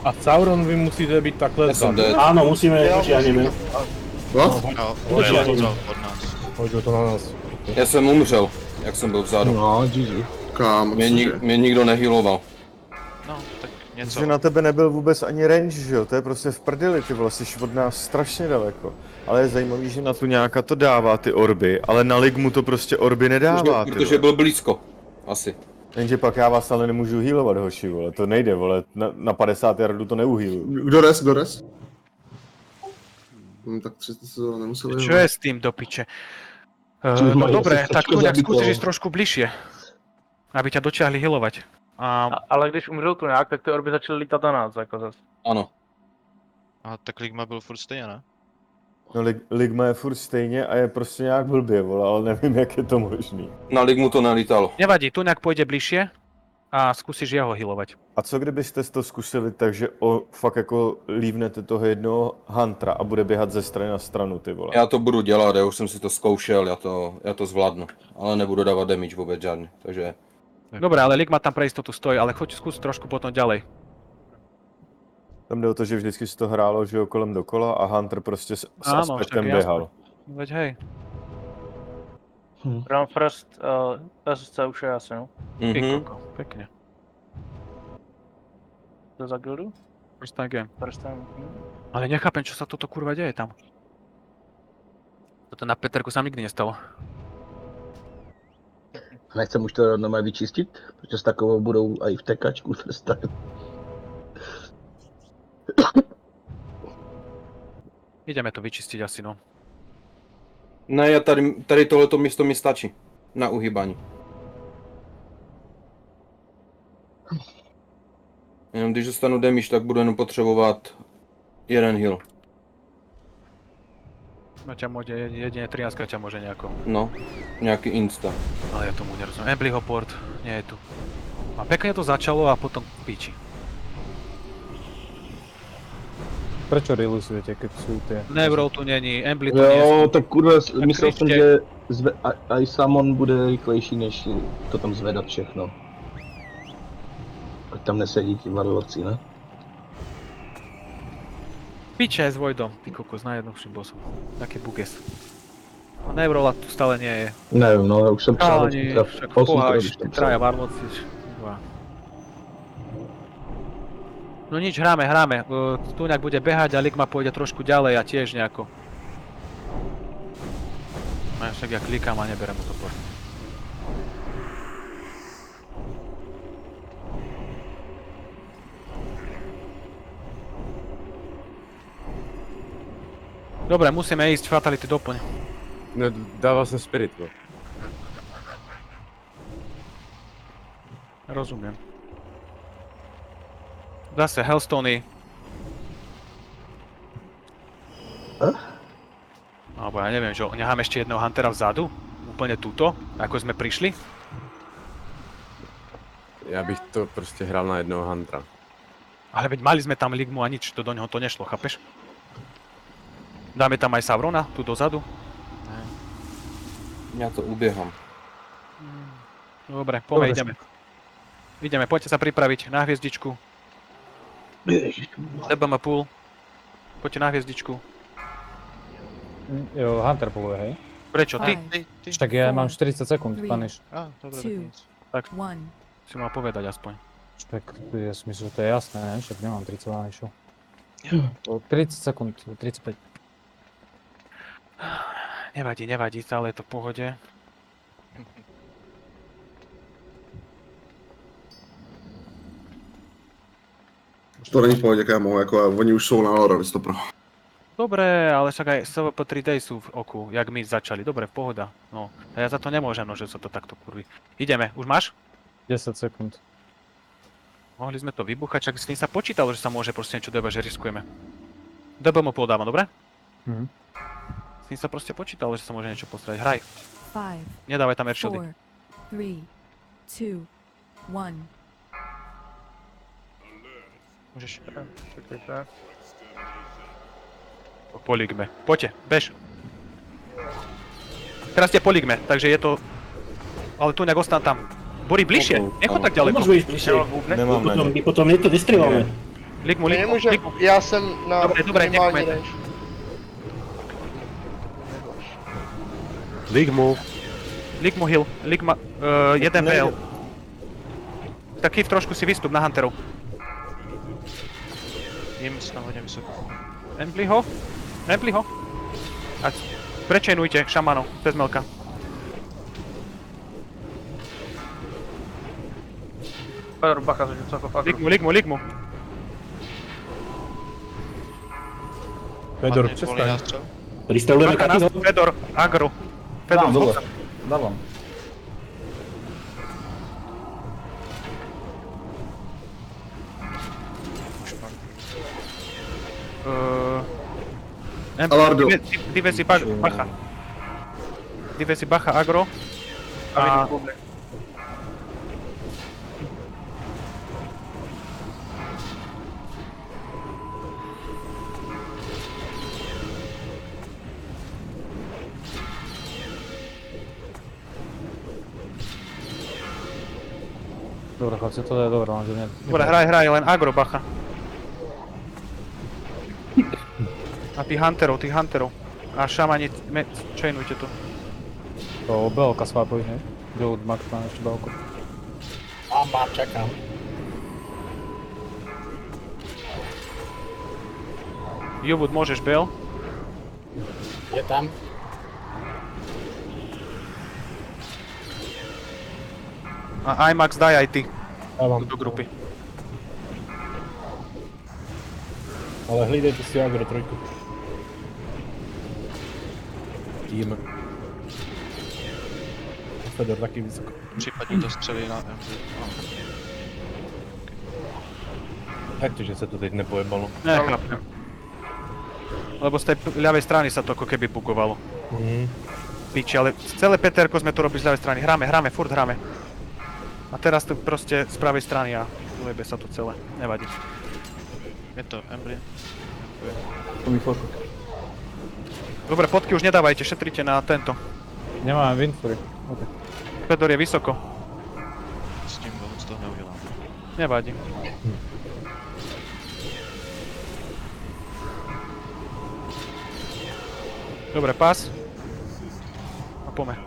A Sauron vy musíte být takhle Ja som vzadu. dead. Áno, musíme, dotiahneme. What? No, Dotiahneme. to od nás. Hodil to na nás. Ja som umřel, jak som byl vzadu. No, GG. Kámo, Mě nikdo nehealoval. No, tak něco. Že na tebe nebyl vůbec ani range, že jo? To je prostě v prdeli, ty vole, jsi od nás strašně daleko. Ale je zajímavý, že na tu nějaká to dává ty orby, ale na Lig mu to prostě orby nedává, ty Protože vole. byl blízko. Asi. Jenže pak já vás ale nemůžu healovat, hoši, vole, to nejde, vole, na 50 yardů to neuhealuju. Kdo res? Tak 30 to nemuseli. Čo je s tým do piče? No dobre, tak tu nejak skúsiš ísť trošku bližšie. Aby ťa dočiahli healovať. Ale když umřel tu nějak, tak ty orby začaly lítat na nás, jako zase. Ano. A tak Ligma byl furt stejně, ne? No Ligma je furt stejně a je prostě nějak blbě, vole, ale nevím, jak je to možný. Na Ligmu to nelítalo. Nevadí, tu nejak pôjde bližšie a skúsiš jeho healovať. A co kdybyste to zkusili tak, že fakt jako lívnete toho jednoho Huntera a bude běhat ze strany na stranu, ty vole? Já to budu dělat, já už jsem si to zkoušel, já to zvládnu. Ale nebudu dávat damage vůbec žádný, takže... Dobre, ale Ligma tam pre istotu stojí, ale choď skús trošku potom ďalej. Tam jde o to, že vždycky si to hrálo, že jo, kolem dokola a Hunter prostě s aspektem běhal. Veď hej. Run first, SSC už je asi, no. Pekne. To za guildu? First time game. First time. Ale nechápem, čo sa toto kurva deje tam. Toto na Peterku sa nikdy nestalo. Nechcem už to normálně vyčistit, protože s takovou budou i v tekačku first time. Ideme to vyčistiť asi, no. Ne, já tady tohleto místo mi stačí. Na uhýbání. Jenom když dostanu damage, tak budu jenom potřebovat jeden heal. No ťa môže, jedine 13 ťa môže nejako. No, nějaký insta. Ale ja tomu nerozumiem. Emblyho port, nie je tu. A pekne to začalo a potom píči. Prečo releaseujete, keď sú tie... Nevrol tu není, Embly tu nie Jo, sú. tak kurva, myslel jsem, Kriště. že i Samon bude rychlejší, než to tam zvedat všechno. Ať tam nesedí ti varlovci, ne? Piče s Voidom, ty kokos, najjednoduchším bossom. Taký buges. A Nevrola tu stále nie je. Nevím, no, já už jsem psal Chalani, však poháš, traja varloci. No nič, hráme. Tuňak bude behať a Ligma pôjde trošku ďalej a tiež nejako. No však ja klikám a neberem mu to port. Dobre, musíme ísť, fatality doplň. No, dával jsem spirit, no. Rozumiem. Zase Hellstony. Alebo ja neviem, že necháme ešte jedného Huntera vzadu? Úplne tuto, ako sme prišli? Já bych to prostě hrál na jednoho Huntera. Ale veď mali sme tam Ligmu a nič, to do neho to nešlo, chápeš? Dáme tam aj Saurona, tu dozadu. Ja to ubieham. Dobre, poďme, ideme. Ideme, poďte sa pripraviť na hviezdičku. DBM pool. Poďte na hviezdičku. Jo, Hunter puluje, hej? Prečo? Ty? Tak ja mám 40 sekúnd, paniš. Á, dobre, tak nic. Tak si mal povedať aspoň. Tak ja si myslím, že to je jasné, ne? Však nemám 30 vanishov. 30 sekúnd, 35. Nevadí, stále je to v pohode. To není v pohodě, kámo, jako oni už jsou na Aurora, to pro. Dobre, ale však aj SVP 3D sú v oku, jak my začali. Dobre, pohoda. No, a ja za to nemôžem, no, že sa to takto kurví. Ideme, už máš? 10 sekúnd. Mohli sme to vybuchať, však s tým sa počítalo, že sa môže proste niečo deba, že riskujeme. DBM podávam, dobre? Mhm. S tým sa proste počítalo, že sa môže niečo postrať. Hraj. 5, Nedávaj tam airshieldy. 4, 3, 2, 1. Môžeš. Čekajte. Poligme. Poďte, bež. Teraz ste poligme, takže je to... Ale tu nejak ostan tam. Bori, bližšie, nechod tak ďaleko. Môžu ísť bližšie. My potom niekto distrivujeme. Lig mu. Ja som na... Dobre, nechme. Lig mu heal, Lig ma... jeden PL. Tak Kiv trošku si vystup na Hunterov. Im sa tam hodím vysoko. Empli ho. A prečenujte šamanov, bez melka. Fedor, bacha, že vysoko v agru. Lig mu. Fedor, Padne, přestaň. volí nástrel. Pristavujeme Bacha nás, Fedor, agro. Fedor, Dole, dávam. Alardo. Divesi bacha. Divesi bacha agro. A... Dobre, chlapci, to je dobré, lenže nie. Dobre, hraj, len agro bacha. A tých hunterov. A šamani, chainujte tu. To belka swapuj, hej? Build Max má ešte belku. Mám, čakám. Jubud, môžeš bel. Je tam. A IMAX daj aj ty. Dávam. Do grupy. Ale hlídajte si agro trojku. Tým. Fedor taký vysoko. Případně to střelí na MD. Jak to, že sa to teď nepojebalo? Nechápem. Lebo z tej ľavej strany sa to ako keby bugovalo. Piči, ale celé PTR-ko sme to robili z ľavej strany. Hráme, furt hráme. A teraz tu proste z pravej strany a ujebe sa to celé. Nevadí. Je to Embry. To mi fotok. Dobre, potky už nedávajte, šetrite na tento. Nemám Windfury. Okay. Fedor je vysoko. S tím moc toho neudělám. Nevadí. Dobre, pás. A poďme.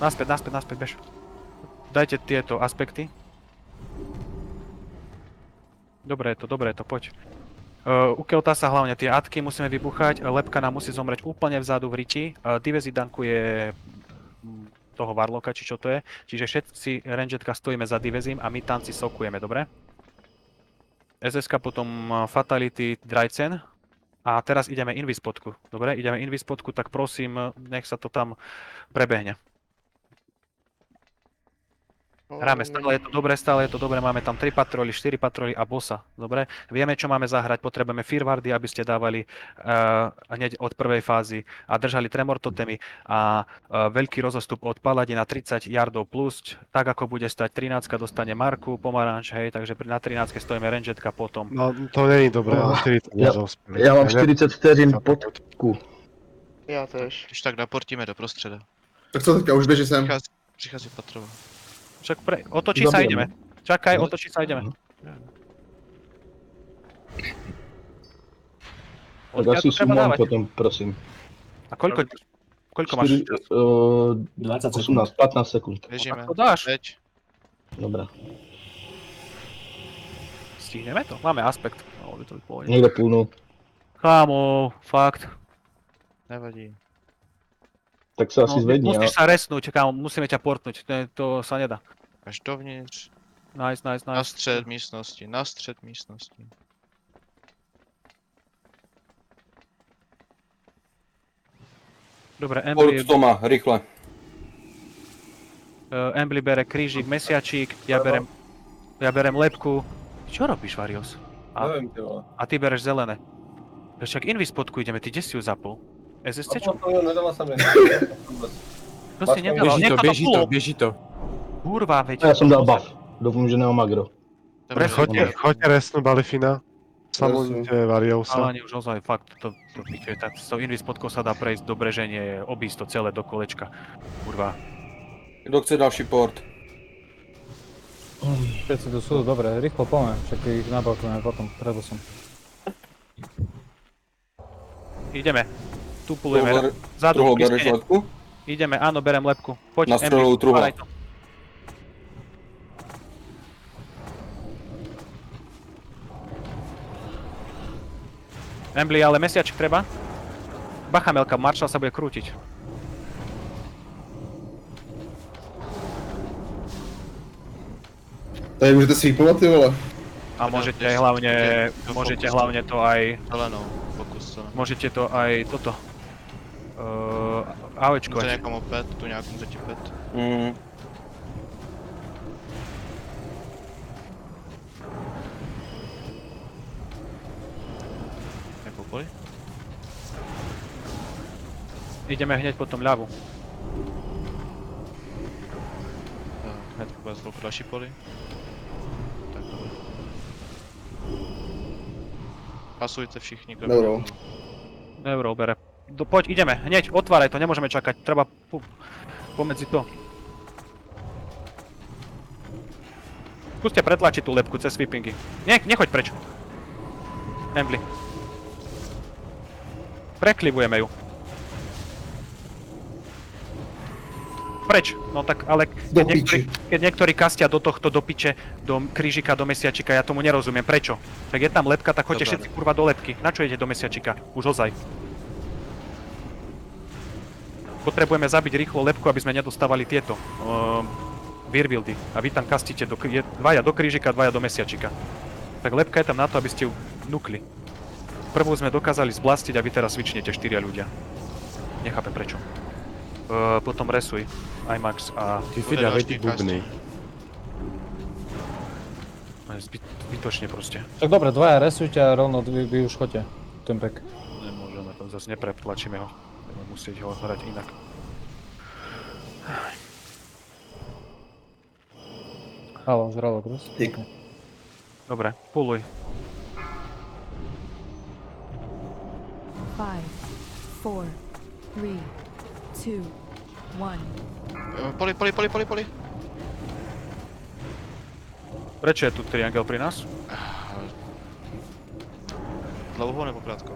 Naspäť, bež. Dajte tieto aspekty. Dobre je to, poď. U Kelta sa hlavne tie atky musíme vybuchať, Lepka nám musí zomrieť úplne vzadu v riti, Divezi dankuje toho Warlocka, či čo to je, čiže všetci rangetka stojíme za Divezim a my tanci sokujeme, dobre? SSK potom Fatality Drajcen a teraz ideme Invispodku, dobre? Ideme Invispodku, tak prosím, nech sa to tam prebehne. Hráme, stále je to dobré, máme tam 3 patroly, 4 patroly a bossa, dobre? Vieme, čo máme zahrať, potrebujeme Firwardy, aby ste dávali hneď od prvej fázy a držali Tremor totemy a veľký rozostup od Paladina 30 yardov plus, tak ako bude stať 13, dostane Marku, Pomaranč, hej, takže na 13 stojíme rangetka potom. No, to není dobré, ale 40 Já mám 40 vteřin pod Ku. Já tež. Když tak naportíme do prostředa. Tak co teďka, už běží sem. Přichází Patrova. Však otočí sa ideme. Čakaj, otočí sa ideme. Tak asi sumám potom, prosím. A koľko máš? 18, 15 sekund. Běžíme. To dáš. Teď. Dobrá. Stihneme to? Máme aspekt. No, by to vypovedať. Někde půlnu. Kámo, fakt. Nevadí. Tak se asi zvedni, musíš sa resnúť, kámo, musíme ťa portnúť, to sa nedá. Až dovnitř. Nice. Na střed místnosti, na střed místnosti. Dobre, Embly, Port to má, rýchle. Embly bere krížik, mesiačík, ja berem lepku. Čo robíš, Varios? Neviem, ty vole. A ty bereš zelené. Však Invis podku ideme, ty kde si ju zapol? SSCčku? Nedala sa mi. To si nedal, Beží to. Kurva, veď. Já jsem dal buff. Doufám, že nemám agro. Choďte resnú Balifina. Samozrejme Variousa. Ale už ozaj, fakt, to piče, tak s tou Invis podkou sa dá prejsť do breženie, obísť to celé do kolečka. Kurva. Kto chce další port? Všetci tu sú, dobre, rýchlo poďme, však ich nabalkujeme potom, pred bosom. Ideme. Tu pulujeme. Zadu, Truhlo bereš pristene. lepku? Ideme, áno, berem lepku. Poď, Na strelovú truhlu. otváraj to. Embly, ale mesiačik treba. Bacha, Melka, Marshall sa bude krútiť. Tady můžete sweepovat, ty vole. A môžete hlavne to aj... Zelenou, pokus se. Môžete to aj toto. AOčkovať. Může někomu pet, tu nějakou může ti pet. Nepopoli? Ideme hneď potom ľavú. Hned bude chvilku další poli. Tak dobré. Pasujte všichni, kdo Neuro. Neuro bere. Poď, ideme, hneď, otváraj to, nemôžeme čakať, treba pomedzi to. Skúste pretlačiť tú lepku cez sweepingy. Nechoď preč. Embly. Preklivujeme ju. Preč, no tak ale keď niektorí kastia do tohto, do piče, do krížika, do mesiačika, ja tomu nerozumiem, prečo? Tak je tam lepka, tak choďte všetci kurva do lepky. Na čo idete do mesiačika? Už ozaj. Potrebujeme zabiť rýchlo lepku, aby sme nedostávali tieto Virbildy. A vy tam kastíte dvaja do krížika, dvaja do mesiačika. Tak lepka je tam na to, aby ste ju nukli. Prvú sme dokázali zblastiť a vy teraz switchnete 4 ľudia. Nechápem prečo. Potom resuj, IMAX a... Ty si dá väčší bubny. Zbytočne proste. Tak dobre, dvaja resujte a rovno vy už choďte. Ten back. Nemôžeme, to zase nepreptlačíme ho. Budeme musieť ho hrať inak. Halo, žralo, Krus. Dobre, puluj. 5, 4, 3, 2, 1. Poli. Prečo je tu triangel pri nás? Dlouho nebo krátko?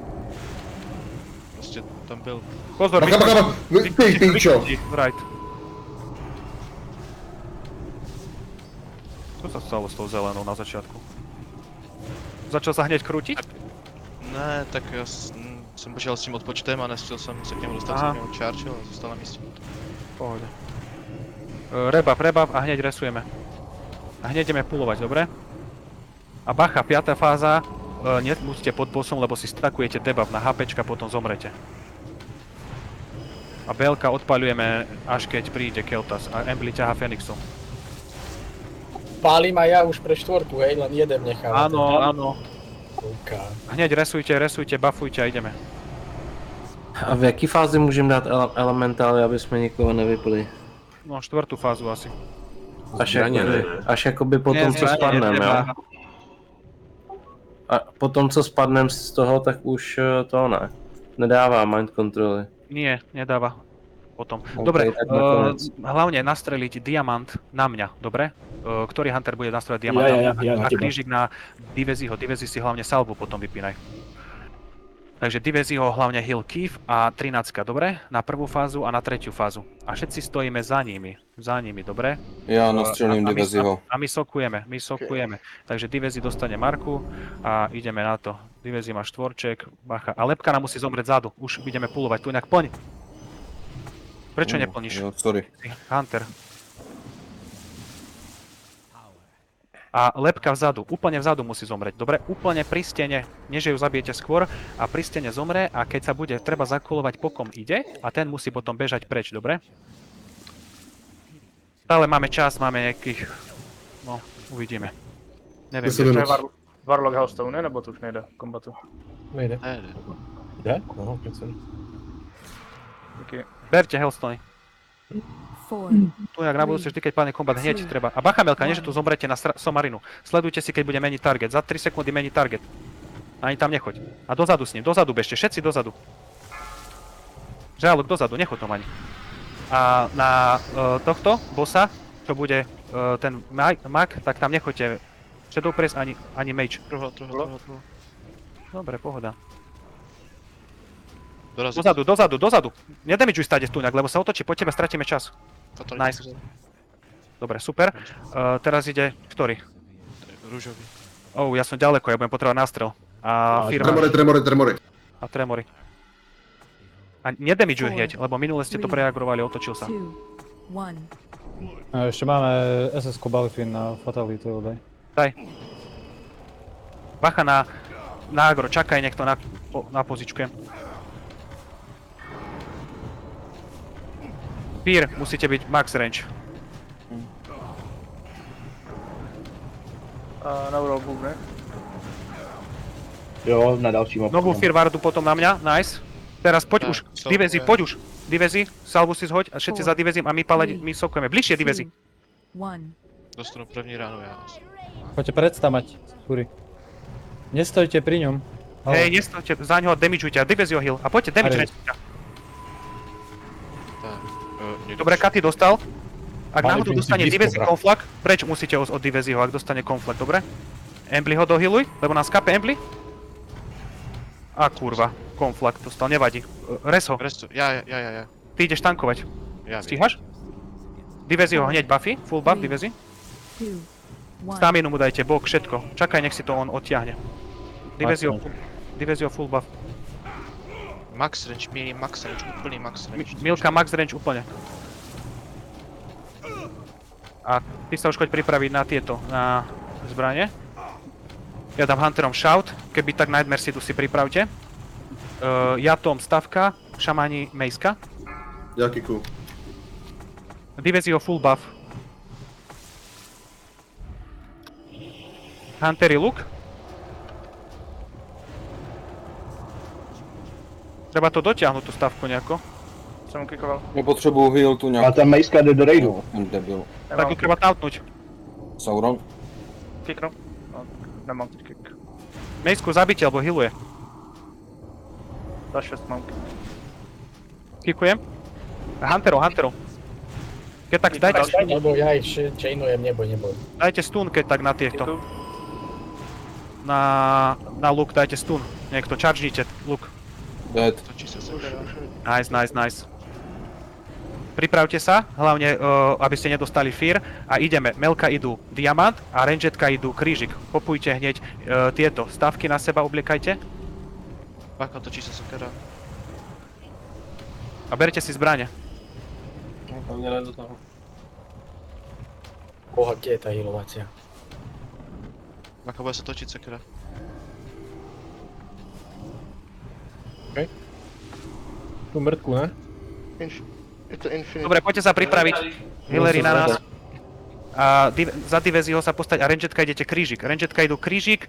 Prostě tam byl. Pozor, Bacha, ty pičo. Right. Čo sa stalo s tou zelenou na začiatku? Začal sa hneď krútiť? Ne, tak já jsem počítal s tím odpočtem a nestihl jsem se k němu dostat, jsem němu chargeil a zůstal na místě. Pohode. Rebuff a hneď resujeme. A hneď ideme pulovať, dobre? A bacha, 5. fáza, nemusíte pod bossom, lebo si stakujete debuff na HPčka, potom zomrete. A Belka odpaľujeme, až keď príde Keltas a Embly ťaha Fenixu. Pálim aj ja už pre 4, hej, len jeden nechám. Áno. Hneď resujte, buffujte a ideme. A v jaký fázi můžeme dát elementály, aby jsme nikoho nevypli? No, 4. fázu asi. Až jakoby potom, co spadneme, jo? A potom, co spadneme z toho, tak už to ne. Nedává mind controly. Nie, nedáva. Potom. OK, Dobre, tak nakoniec. hlavne nastreliť diamant na mňa, dobre? Ktorý hunter bude nastreliť diamant Ja a na teba. krížik na Diveziho. Divezi si hlavne salvu potom vypínaj. Takže Diveziho hlavne heal Keith a 13, dobre? Na prvú fázu a na tretiu fázu. A všetci stojíme za nimi, dobre? Ja nastrelím Diveziho. A my sokujeme. Takže Divezi dostane Marku a ideme na to. Divezi má štvorček, bacha. A Lepka nám musí zomrieť zadu. Už ideme pulovať. Tu inak plň. Prečo neplníš? Jo, sorry. Hunter. A Lepka vzadu, úplne vzadu musí zomrieť. Dobre, úplne pri stene, nie že ju zabijete skôr, a pri stene zomre a keď sa bude treba zakolovať po kom ide a ten musí potom bežať preč, dobre? Stále máme čas, máme nejakých... No, uvidíme. Neviem, To kde sa to je. Warlock Hellstone, ne? Nebo to už nejde kombatu? Nejde. Nejde. Jde? No, keď som... Díky. Berte Hellstone. 4, Tu jak na budúce vždy, keď padne kombat, hneď treba. A bacha Melka, nie že tu zomrete na Somarinu. Sledujte si, keď bude meniť target. Za 3 sekundy meniť target. Ani tam nechoď. A dozadu s ním, dozadu bežte, všetci dozadu. Žralok dozadu, nechoď tam ani. A na tohto bossa, čo bude ten mag, tak tam nechoďte Shadow Press ani mage. Truhlo. Dobre, pohoda. Dorazí. Dozadu. Nedamageuj stade stúňak, lebo sa otočí po tebe, stratíme čas. Nice. Dobre, super. Teraz ide ktorý? Rúžový. Ja som ďaleko, ja budem potrebovať nástrel. A firma. Tremory. A tremory. A nedamageuj hneď, lebo minule ste to preagrovali, otočil sa. 2, 1. A ešte máme SS-ko Balifin na Fatality, daj. Daj. Bacha na agro, čakaj, niekto na pozičke. Fear, musíte byť max range. Na Urobuk, ne? Jo, na další mapu. Novú Fear Wardu potom na mňa, nice. Teraz poď už, Divezi, poď už. Divezi, salvu si zhoď a všetci za Divezim a my sokujeme. Bližšie Divezi. 1. Dostanú první ránu, ja. Poďte predstamať, Furi. Nestojte pri ňom. Hej, nestojte, za ňoho damageujte a Divezi ho heal. A poďte damage range. Dobre, Katy dostal. Ak náhodou dostane Divezi konflak, preč musíte od Diveziho, ak dostane konflak, dobre? Embly ho dohealuj, lebo nás kape Embly. A kurva, konflak dostal, nevadí. Reso, Ja. ty ideš tankovať. Ja Stíhaš? Divezi ho hneď buffy, full buff Divezi. 2, 1. Staminu mu dajte, bok, všetko. Čakaj, nech si to on odtiahne. Divezi ho full buff. Max range, úplný max range. Milka max range úplne. A ty sa už choď pripraviť na tieto, na zbranie. Ja dám Hunterom shout, keby tak Nightmare Seedu si pripravte. Jatom stavka, šamani mejska. Jakiku. Divezi ho full buff. Hunteri luk. Treba to dotiahnuť, tú stavku nejako. Jsem kikoval. Nepotřebuju heal tu A nějak. ta mejska jde do raidu. Debil. Tak ju treba tautnúť. Sauron. Kiknu. No, nemám teď kick. Mejsku zabite, alebo healuje. Za 6 mám. Kikujem. Hunterov. Keď tak dajte, Lebo ja ich chainujem, neboj. dajte stun, keď tak na tieto. Na luk dajte stun. Niekto, chargenite luk. Dead. Nice. Pripravte sa, hlavne aby ste nedostali fear a ideme. Melka idú diamant a rangetka idú krížik. Popujte hneď tieto stavky na seba, obliekajte. Bacha točí sa sokera. A berte si zbrane. Do toho. Koha, kde je tá healovacia? Bacha bude sa točiť sokera. Tu mŕtku, ne? Dobre, poďte sa pripraviť. Healery na nás. A za Diveziho sa postať a rangetka idete krížik. Rangetka idú krížik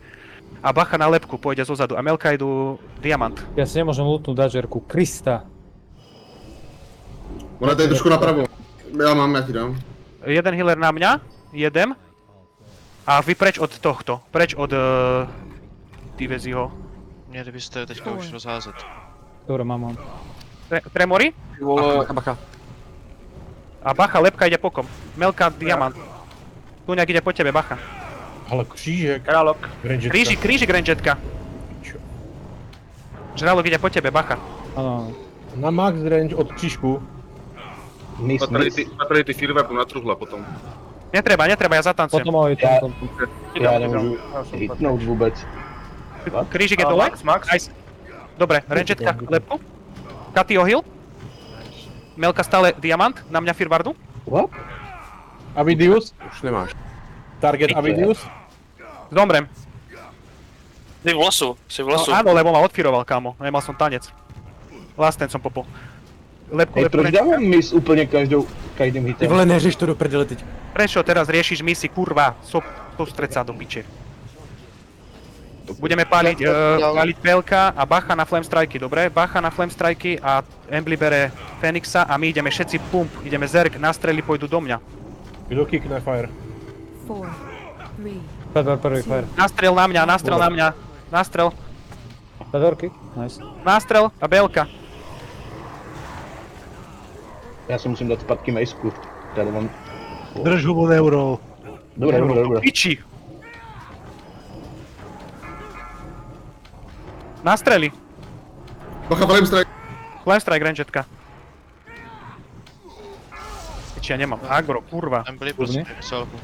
a bacha na lepku pôjde zozadu. A Melka idú diamant. Ja si nemôžem lutnúť dažerku. Krista. Ona tady trošku napravo. Ja mám, ja ti dám. Jeden healer na mňa, jeden. A vy preč od tohto, preč od Diveziho. Měli byste teďka už rozházet. Dobre, mám. Tremory? Bacha. A bacha, lepka ide pokom. Melka, diamant. Tuňak ide po tebe, bacha. Ale křížek. Králok. Krížik rangetka. Žralok ide po tebe, bacha. Áno. Na max range od křížku. Fatality firvepu na truhla potom. Netreba, ja zatancujem. Potom aj tam. Já nemůžu hitnout vůbec. Krížik je dole. Max. Nice. Dobre, rangetka, lepku. Katy o heal. Melka stále diamant, na mňa Firbardu. What? Avidius? Už nemáš. Target Avidius? Zomrem. Ty v lesu, si v No, lesu. áno, lebo ma odfiroval, kámo. Nemal som tanec. Last ten som popol. Lepku, Proč dávám mis úplně každým hitem? Ty vole, neřeš to do prdele teď. Prečo teraz riešiš misi, kurva? Postreť sa do piče. Budeme páliť Pelka a bacha na flame strajky, dobre? Bacha na flame strajky a Embly bere Fenixa a my ideme všetci pump, ideme zerk, nastrely pôjdu do mňa. Kdo kickne fire? 4, 3, Fedor prvý fire. Nastrel na mňa, nastrel. Fedor kick, nice. Nastrel a Belka. Já si musím dát zpátky mejsku. Tady mám... Drž hubu neuro. Dobré. Piči. Nastreli. Bacha, flame strike. Flame strike rangetka. Piči, ja nemám agro, kurva. Embly, prosím, selku.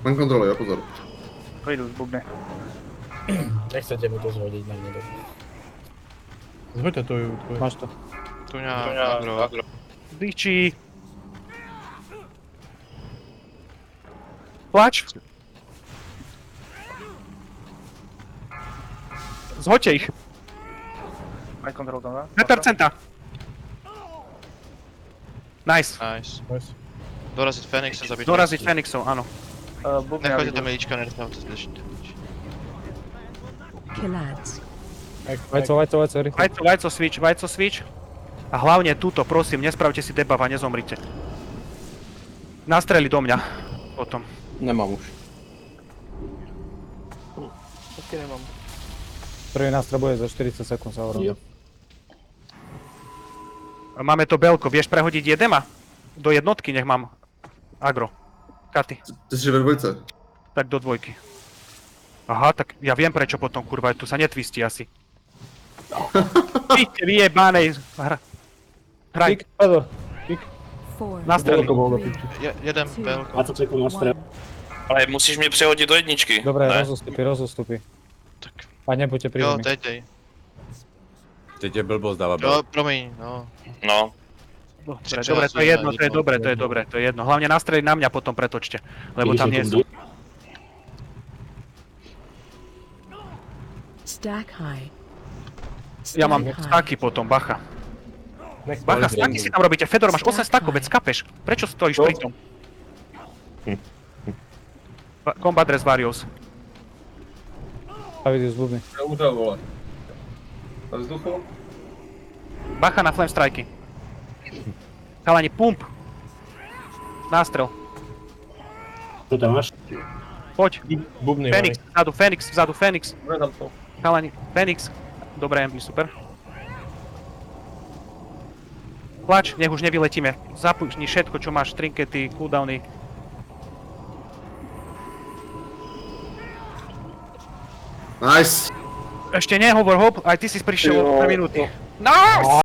Mám kontrolu, jo, pozor. Vyjdu z bubny. Nechcete mi to zhodiť na mňa. Zhoďte to, tvoje. Máš to. Tuňa, agro. Piči. Plač. Zhoďte ich. Aj kontrol tam, ne? 5%. Nice. Nice. Nice. Doraziť Fenixa, zabiť. Doraziť Fenixov, áno. Bubny Nechoďte a tam Melička, nenechávajte zlišiť. kill ads. Vajco, rýchlo. Vajco switch. A hlavne túto, prosím, nespravte si debuff a nezomrite. Nastreli do mňa. Potom. Nemám už. Taky nemám. Prvý nástroj bude za 40 sekúnd sa hovorím. Máme to Belko, vieš prehodiť jedema? Do jednotky, nech mám agro. Katy. Ty si ve dvojce. Tak do dvojky. Aha, tak ja viem prečo potom, kurva, tu sa netvistí asi. Píďte, vyjebanej. Hraj. Kick, Fedor. 4, Nastreli. 3, Jeden Belko. 20 sekúnd nastrel. Ale musíš mě přehodit do jedničky. Dobre, ne? rozostupy. Tak. A nebuďte pri Jo, mi. teď. Teď je blbost dávat Jo, promiň, no. No. Dobre, to je jedno. Hlavne nastreliť na mňa potom pretočte. Lebo tam nie sú. Stack high. Ja mám staky potom, bacha. Bacha, staky si tam robíte. Fedor, máš 8 stakov, veď skapeš. Prečo stojíš pri tom? Combat Res Varios. Avidius bubny. Udel, vole. Na vzduchu? Bacha na flame strajky. Chalani, pump. Nástrel. Čo tam máš? Poď. Bubny Fenix, vzadu, Fenix. Vedam to. Chalani, Fenix. Dobre, Embly, super. Plač, nech už nevyletíme. Zapúšni všetko, čo máš, trinkety, cooldowny. Nice. Ešte nehovor, hop, aj ty si prišiel o 2 minúty. Nice!